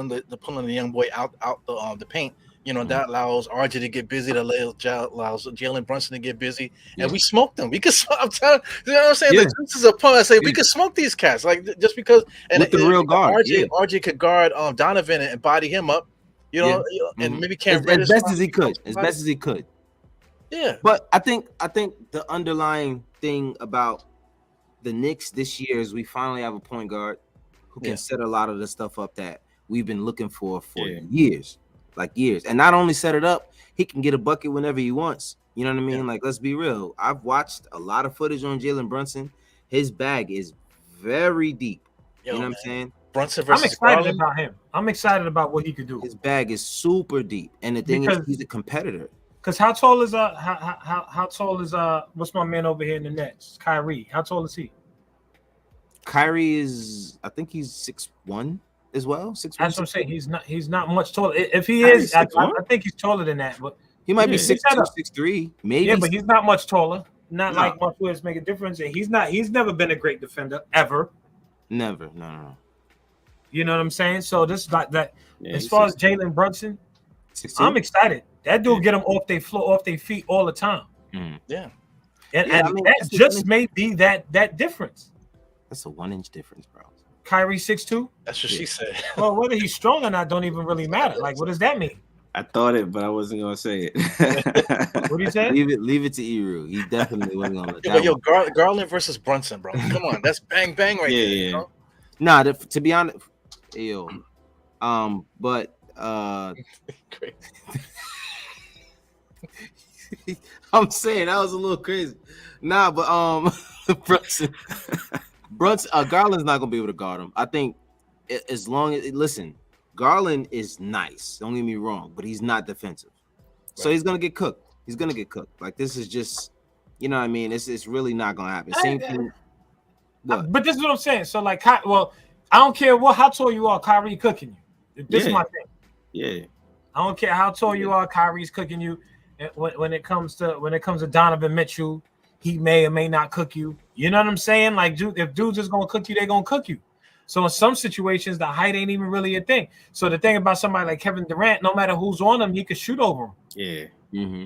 the young boy out the paint. That allows RJ to get busy. That allows Jalen Brunson to get busy, and we smoke them. We could. I'm telling you know what I'm saying. The juice is upon. I say we could smoke these cats, like just because. And with the real guard, RJ could guard Donovan and body him up, and maybe can't as best as he could. Yeah, but I think the underlying thing about the Knicks this year is we finally have a point guard who can set a lot of the stuff up that we've been looking for years. And not only set it up, he can get a bucket whenever he wants. You know what I mean? Yeah. Like, let's be real. I've watched a lot of footage on Jalen Brunson. His bag is very deep. You know what I'm saying? Brunson versus I'm excited about him. I'm excited about what he could do. His bag is super deep, and the thing is, he's a competitor. Because how tall is what's my man over here in the Nets? Kyrie. How tall is he? Kyrie is, I think he's 6'1". As well, 6'1". That's what I'm saying. He's not much taller. If he is, I think he's taller than that. But he might be 6'2", 6'3", maybe. Yeah, but he's not much taller. Not like much words make a difference. And he's never been a great defender ever. Never. No. You know what I'm saying? So this is like that. As far as Jalen Brunson, 16? I'm excited. That dude get them off their floor, off their feet all the time. Yeah. And that just may be that difference. That's a 1-inch difference, bro. Kyrie 6'2"? That's what she said. Well, whether he's strong or not don't even really matter. Like, what does that mean? I thought it, but I wasn't gonna say it. What do you say? Leave it to Eru. He definitely wasn't gonna. But Garland versus Brunson, bro. Come on, that's bang bang right there. You know? Nah, to be honest, but I'm saying that was a little crazy. Nah, but Brunson, Garland's not gonna be able to guard him. I think as long as Garland is nice. Don't get me wrong, but he's not defensive, so he's gonna get cooked. Like, this is just, you know what I mean? It's really not gonna happen. Same thing. But this is what I'm saying. So like, well, I don't care how tall you are, Kyrie cooking you. This is my thing. Yeah. I don't care how tall you are, Kyrie's cooking you. When it comes to Donovan Mitchell, he may or may not cook you. You know what I'm saying? Like, if dudes is gonna cook you, they're gonna cook you. So in some situations, the height ain't even really a thing. So the thing about somebody like Kevin Durant, no matter who's on him, he could shoot over him. Yeah. Mm-hmm.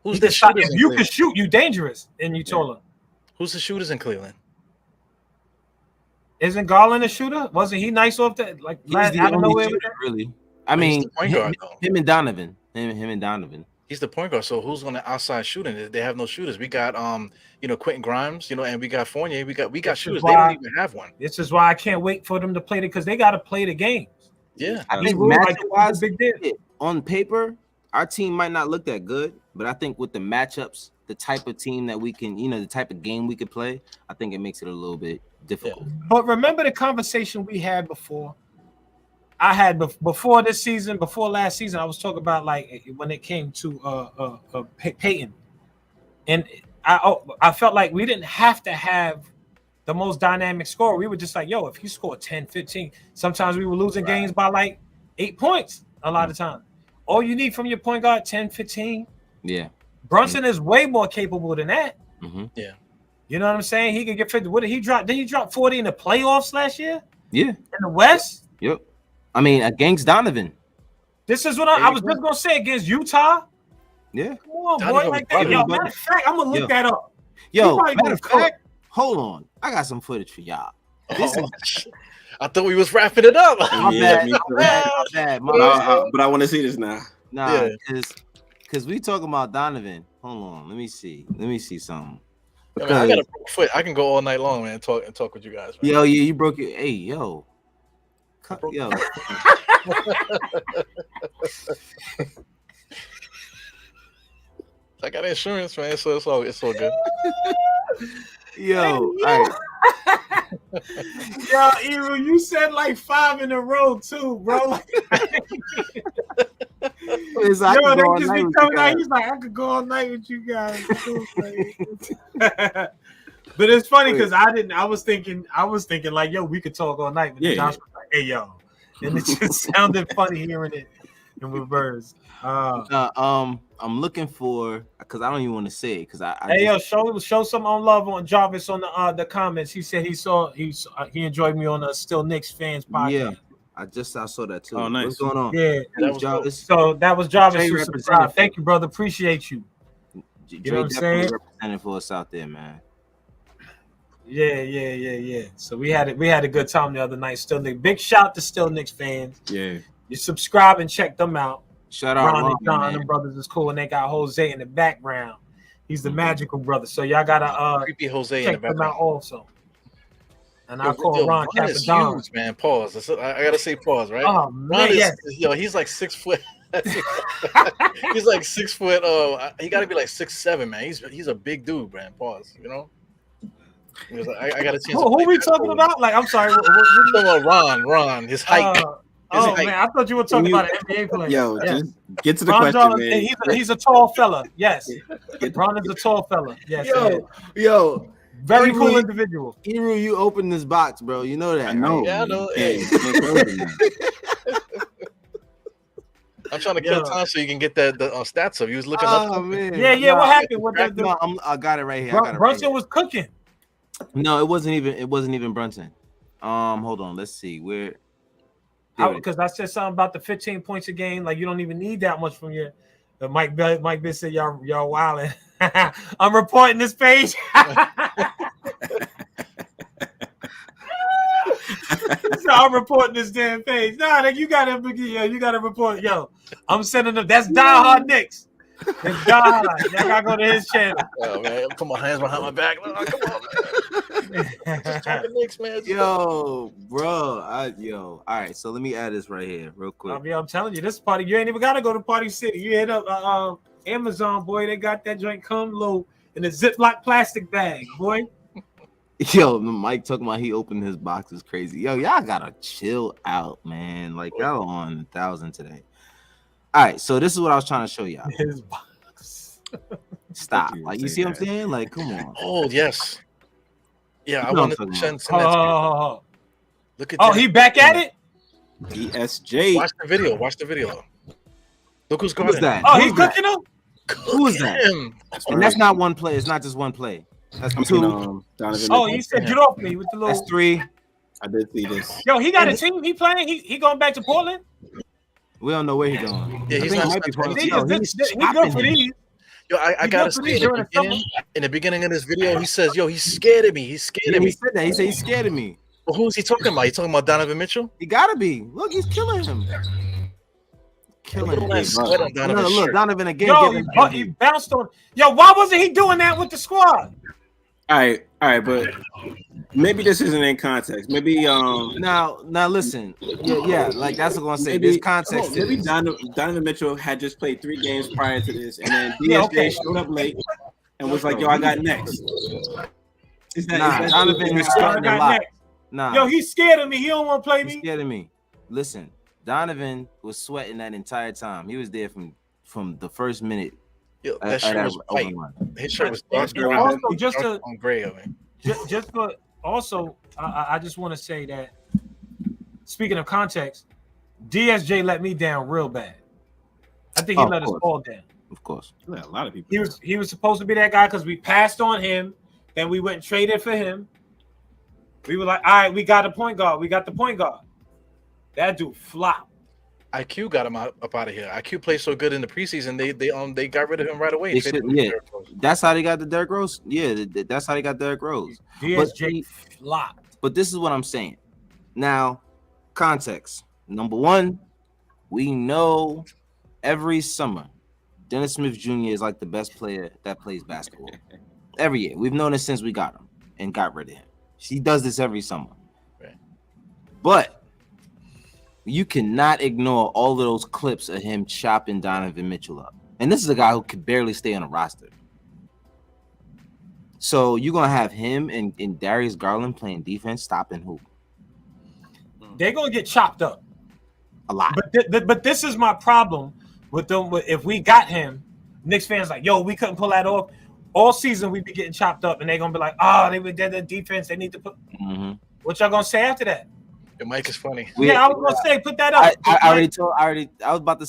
Who's the shooters? If you can shoot, you dangerous, and you taller. Who's the shooters in Cleveland? Isn't Garland a shooter? Wasn't he nice off that? Like, out of nowhere, really. I mean, him and Donovan. Him and Donovan. He's the point guard. So who's going to outside shooting? They have no shooters. We got Quentin Grimes, and we got Fournier. We got shooters. They don't even have one. This is why I can't wait for them to play it, because they got to play the games. Yeah, I think matchup-wise, big deal. On paper, our team might not look that good, but I think with the matchups, the type of team that we can, the type of game we could play, I think it makes it a little bit difficult. Yeah. But remember the conversation we had before. I had before this season, before last season, I was talking about, like, when it came to Peyton, and I felt like we didn't have to have the most dynamic score. We were just like, yo, if you score 10, 15, sometimes we were losing games by like 8 points a lot of times. All you need from your point guard, 10, 15. Yeah. Brunson is way more capable than that. Mm-hmm. Yeah. You know what I'm saying? He could get 50. What did he drop? Did he drop 40 in the playoffs last year? Yeah. In the West? Yep. I mean, against Donovan. This is what I was just gonna say, against Utah. Yeah. Come on, boy, like that. Yo, matter of fact, I'm gonna look that up. Yo, matter of fact, hold on. I got some footage for y'all. I thought we was wrapping it up. My bad. But I want to see this now. Nah, because we talking about Donovan. Hold on, let me see something. I got a broke foot. I can go all night long, man, and talk with you guys. Man. Yo, yeah, you broke it. Hey, yo. Yo. I got insurance, man, so it's all good. Yo, all right. Yo, Eru, you said like 5 in a row too, bro. Like, It's like, yo, I could they go all just night be with you coming out. guys. He's like, I could go all night with you guys. But it's funny because I was thinking like, yo, we could talk all night. But then Josh was like, hey, yo, and it just sounded funny hearing it in reverse. I'm looking for, because I don't even want to say it, because I Hey, just, yo, show some love on Jarvis on the comments. He said he enjoyed me on the Still Knicks fans podcast. yeah, I saw that too. Oh, nice. What's going on? Yeah, that was Jarvis. so that was Jarvis Jay who represented subscribed. for- Thank you, brother. Appreciate you. Dre know what I'm definitely saying? represented for us out there, man. Yeah. So we had a good time the other night. Still Knicks. Big shout to Still Knicks fans. Yeah. You subscribe and check them out. Shout out Ron and Ron, John, man. them brothers is cool, and they got Jose in the background. He's the magical brother. So y'all gotta Creepy Jose in the check them out background. also. And I Yo, call yo, Ron Ron is Capadon. huge, man. Pause. I gotta say pause, right? Oh Ron man, is, yes. yo, he's like 6 foot. He's like 6 foot. He got to be like 6'7", man. He's a big dude, man. Pause. You know. I got to change. Who we talking about? Like, I'm sorry. We're talking about Ron. His height. Oh His height. man, I thought you were talking about an NBA player. Yo, Yes. just get to the Ron question, Jarvis, man. he's a tall fella. Yes, Ron is a tall fella. Yes, yes. Yo, Very Eru, cool individual. Eru, you opened this box, bro. You know that. I know. Yeah, I know. Hey, Hey. can't close it, man. I'm trying to kill time so you can get the stats up. You was looking Oh up. man. Yeah. What happened? What No, I got it right here. I got it right Brunson here. was cooking. No, it wasn't even Brunson. Hold on. Let's see where. There it is. Because I said something about the 15 points a game. Like, you don't even need that much from your. Mike Bitt said y'all wilding. I'm reporting this page. So I'm reporting this damn page. Nah, you gotta report. Yo, I'm sending them. That's diehard Knicks. That's diehard. Y'all gotta go to his channel. Oh man, I'm putting my hands behind my back. Oh, come on, man. Just talking Knicks, man. Yo, bro. All right. So let me add this right here, real quick. I mean, I'm telling you, this party, you ain't even gotta go to Party City. You hit up Amazon, boy. They got that joint come low in a Ziploc plastic bag, boy. Yo, Mike talking about he opened his box is crazy. Yo, y'all gotta chill out, man. Like y'all on 1,000 today. All right, so this is what I was trying to show y'all. His box. Stop. you Like you say see what I'm that. saying? Like, come on. Oh yes. Yeah, I You know wanted what I'm to talking send that to you. Oh, Look at oh, that. he back at it? ESJ. Watch the video. Watch the video. Look who's Who guarding. is that? Oh, Who's he's that? cooking him? Who is that? Him. And that's not one play. It's not just one play. That's I'm two. Donovan Oh, Mitchell. he said, get off me with the That's little. three. I did see this. Yo, he got a team. He playing. He going back to Portland. We don't know where he's going. Yeah, I he's think not it might be signed Portland. to Yo, He he's good chopping for him. these. Yo, I He gotta good for say these during the summer. in the beginning of this video, he says, "Yo, he's scared of me. He's scared Yeah, of he me." said that. He said he's scared of me. Well, who's he talking about? He talking about Donovan Mitchell? He gotta be. Look, he's killing him. Killing Look at all him. that sweat on No, Donovan's look, shirt. Donovan again. Yo, giving he bounced on. Yo, why wasn't he doing that with the squad? All right, but maybe this isn't in context. Maybe now listen. Yeah, like that's what I'm gonna say. maybe There's context to maybe this. Donovan Mitchell had just played 3 games prior to this, and then DSJ Yeah, okay. showed up late and was like, "Yo, I got next." Is that, Nah, is that Donovan is I sweating a got lot. next. Nah, Yo, he's scared of me. He don't want to play he's me. scared of me. Listen, Donovan was sweating that entire time. He was there from the first minute. Yo, that shirt was white. His shirt was dark And also, gray. just to on gray. I mean, just for also, I just want to say that speaking of context, DSJ let me down real bad. I think he Of let us course. all down. Of course. Yeah, a lot of people. He was supposed to be that guy because we passed on him, then we went and traded for him. We were like, all right, we got a point guard. We got the point guard. That dude flopped. IQ got him up out of here. IQ played so good in the preseason. They got rid of him right away. They Traded should- him to yeah. Derrick Rose. That's how they got the Derrick Rose. Yeah, that's how they got Derrick Rose. DSJ flopped. But this is what I'm saying. Now, context. Number one, we know every summer Dennis Smith Jr. is like the best player that plays basketball. Every year. We've known it since we got him and got rid of him. He does this every summer. Right. But you cannot ignore all of those clips of him chopping Donovan Mitchell up. And this is a guy who could barely stay on a roster. So you're gonna have him and Darius Garland playing defense, stopping who? They're gonna get chopped up A lot. But this is my problem with them. If we got him, Knicks fans like, yo, we couldn't pull that off. All season we be getting chopped up, and they're gonna be like, oh, they did the defense. They need to put. Mm-hmm. What y'all gonna say after that? Your mic is funny. Yeah, I was gonna say, put that up. I was about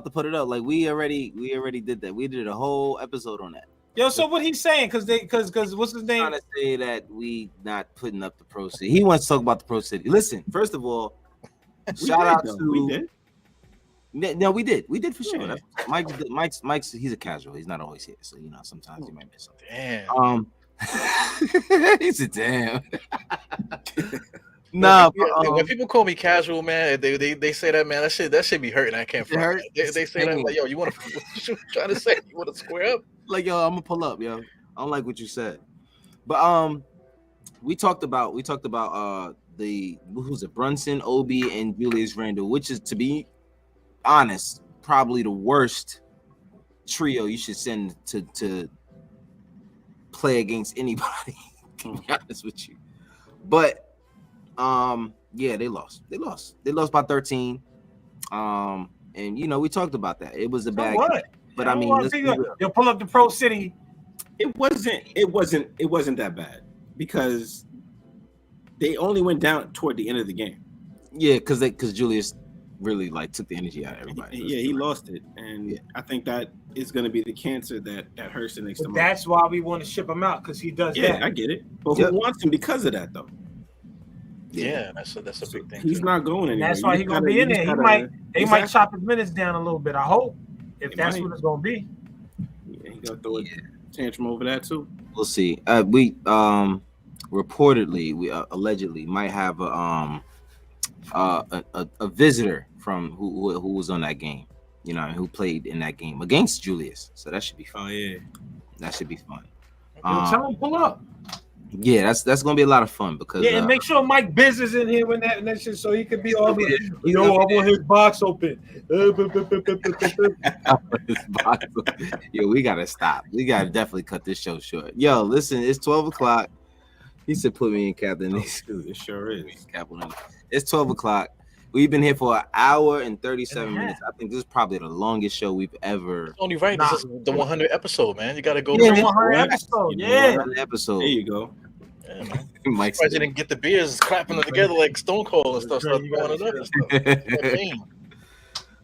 to put it up. Like we already did that. We did a whole episode on that. Yo, so what he's saying? Because what's his name? Trying to say that we not putting up the Pro City. He wants to talk about the Pro City. Listen, first of all, shout out to we did. No, we did for sure. Yeah. Mike's he's a casual. He's not always here, so sometimes he might miss something. Damn. He said, "Damn." No, when people call me casual, man, they say that, man, that shit be hurting. I can't front. They say that like, yo, you want to what you trying to say? You want to square up? Like, yo, I'm gonna pull up, yo. I don't like what you said, but we talked about the who's it, Brunson, Obi, and Julius Randle, which is, to be honest, probably the worst trio you should send to play against anybody. To be honest with you, but yeah, they lost by 13. And we talked about that. It was a bad game. But I mean, you'll pull up the Pro City. It wasn't that bad because they only went down toward the end of the game. Yeah, because Julius really took the energy out of everybody. Yeah, he lost it, and I think that is going to be the cancer that hurts the next. That's why we want to ship him out, because he does. Yeah, that. I get it, but who wants him because of that though? Yeah, that's a big thing. He's not going anywhere. That's why he's gonna be in there. He might chop his minutes down a little bit. I hope, if that's what it's gonna be. Yeah, he gonna throw a tantrum over that too. We'll see. We reportedly, allegedly might have a visitor from who was on that game, who played in that game against Julius. So that should be fun. Oh yeah, that should be fun. Tell him pull up. Yeah, that's gonna be a lot of fun because and make sure Mike Biz is in here when that shit, so he could be all I want his box open. Yo, we gotta stop. We gotta definitely cut this show short. Yo, listen, it's 12 o'clock. He said, "Put me in, Captain." It sure is. It's 12 o'clock. We've been here for an hour and 37 minutes. I think this is probably the longest show we've ever. It's only right. This is the 100 episode, man. You got to go. Yeah, 100 episode. Yeah, 100 episode. There you go. Yeah, man. Mike surprised you didn't get the beers, clapping them together like Stone Cold and stuff. Start throwing it up and stuff.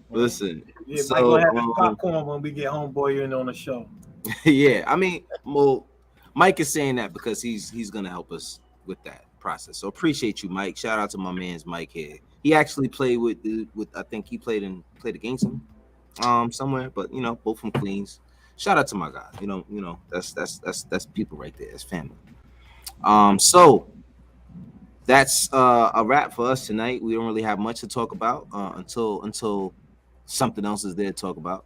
Listen, yeah, Mike will have the popcorn when we get homeboy in on the show. Yeah, I mean, well, Mike is saying that because he's gonna help us with that process. So appreciate you, Mike. Shout out to my man's Mike here. He actually played with I think he played against him somewhere, but both from Queens. Shout out to my guy. That's people right there. It's family. So that's a wrap for us tonight. We don't really have much to talk about until something else is there to talk about.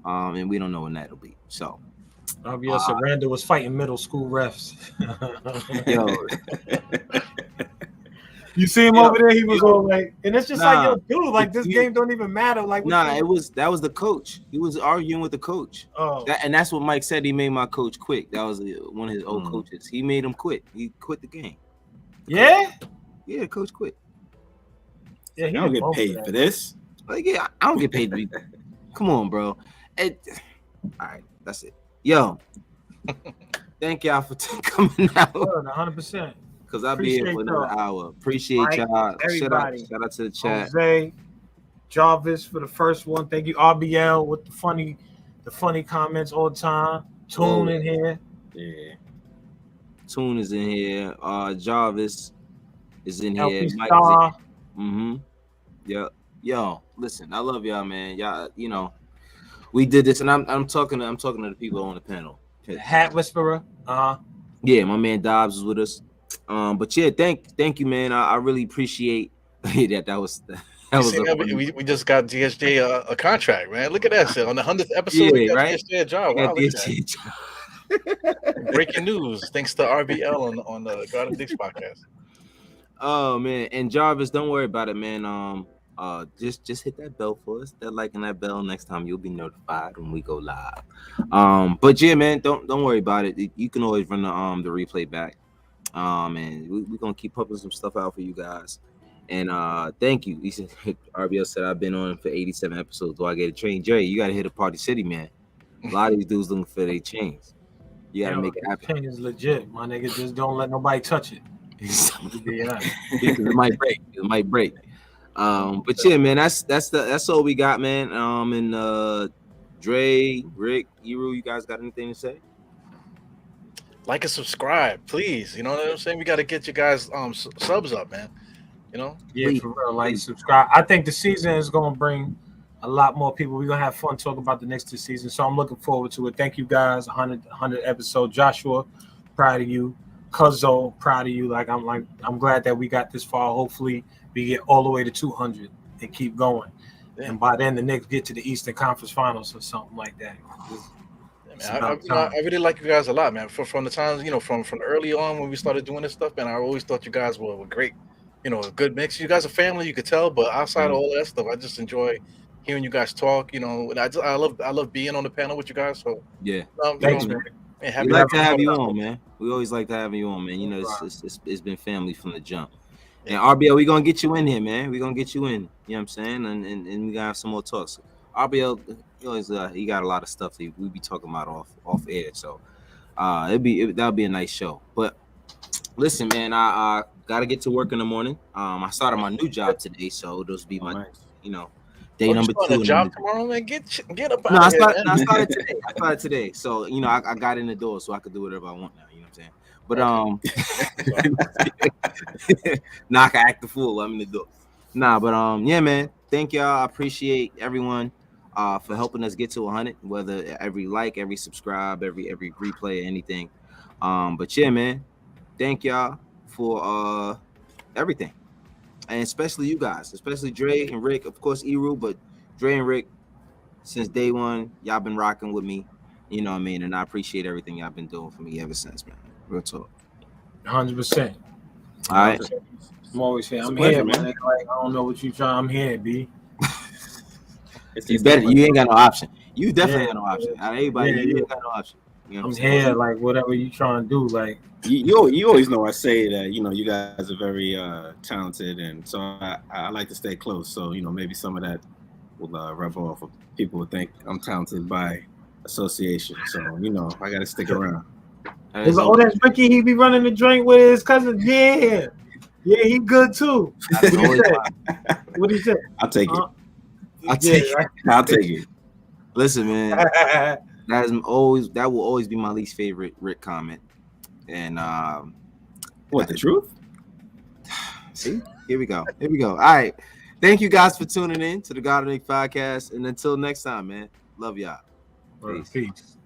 And we don't know when that'll be. So obviously Randall was fighting middle school refs. Yo. You see him over there, he was all like, and it's just dude, this game don't even matter. Like, that was the coach. He was arguing with the coach. Oh, and that's what Mike said. He made my coach quit. That was one of his old coaches. He made him quit. He quit the game. Yeah, coach quit. Yeah, he don't get paid for this. Like, yeah, I don't get paid to be. Come on, bro. All right, that's it. Yo, thank y'all for coming out. 100%. Because I'll be here for another hour. Appreciate Mike, y'all. Everybody. Shout out to the chat. Jose, Jarvis for the first one. Thank you, RBL, with the funny comments all the time. Tune in here. Yeah. Tune is in here. Jarvis is in LP here. Star. Yeah. Yo, listen, I love y'all, man. Y'all, we did this, and I'm talking to the people on the panel. The Hat Whisperer. Yeah, my man Dobbs is with us. But yeah, thank you, man. I really appreciate that was we just got DSJ a contract, man. Look at that shit on the 100th episode. We got right? DSJ a job. Wow, breaking news thanks to RBL on the God of Dicks podcast. Oh man, and Jarvis, don't worry about it, man. just hit that bell for us, that like and that bell. Next time you'll be notified when we go live. But yeah, man, don't worry about it. You can always run the replay back. And we're gonna keep pumping some stuff out for you guys. And thank you. He said, RBL said I've been on for 87 episodes. Do I get a train? Jerry, you gotta hit a Party City, man. A lot of these dudes looking for their chains. You gotta make it happen. Chain is legit, my nigga. Just don't let nobody touch it. Yeah. It might break. It might break. But yeah, man, that's all we got, man. And Dre, Rick, Eru, you guys got anything to say? Like and subscribe, please. You know what I'm saying? We got to get you guys subs up, man. You know? Yeah, for real. Like, subscribe. I think the season is gonna bring a lot more people. We're gonna have fun talking about the next 2 seasons. So I'm looking forward to it. Thank you guys. 100 episode. Joshua, proud of you. Cuzzo, proud of you. I'm glad that we got this far. Hopefully we get all the way to 200 and keep going. Yeah. And by then the Knicks get to the Eastern Conference Finals or something like that. I really like you guys a lot, man. From the times, from early on when we started doing this stuff, man, I always thought you guys were great. A good mix. You guys are family, you could tell, but outside of all that stuff, I just enjoy hearing you guys talk. And I love being on the panel with you guys. So yeah, thanks, man. We like to have you on, man. We always like to have you on, man. It's been family from the jump. And RBL, we gonna get you in here, man. We gonna get you in. You know what I'm saying? And we gotta have some more talks. So RBL, he got a lot of stuff that we be talking about off air. So that'll be a nice show. But listen, man, I gotta get to work in the morning. I started my new job today, so those will be my day number 2. A job tomorrow, man. Get up. No, I started today. I started today. So I got in the door, so I could do whatever I want now. You know what I'm saying? But now I can act the fool. I'm in the door. But yeah, man. Thank y'all. I appreciate everyone for helping us get to 100. Whether every like, every subscribe, every replay, anything. But yeah, man. Thank y'all for everything, and especially you guys, especially Dre and Rick, of course Eru, but Dre and Rick, since day one, y'all been rocking with me. You know what I mean? And I appreciate everything y'all been doing for me ever since, man. Real talk. 100%. All right. I'm always here. I'm here, man. Like, I don't know what you trying. I'm here, B. You ain't got no option. You definitely got no option. Out of everybody, you ain't got no option. You know I'm here, like whatever you trying to do, like. You always know I say that you guys are very talented, and so I like to stay close. So maybe some of that will rub off. People will think I'm talented by association. So I got to stick around. Like, oh, that's Ricky. He be running the joint with his cousin. Yeah, he good too. What he say? I'll take it. I'll take it. Listen, man. That will always be my least favorite Rick comment. And what, the truth? See, here we go. All right. Thank you guys for tuning in to the God of Nick podcast. And until next time, man. Love y'all. Peace.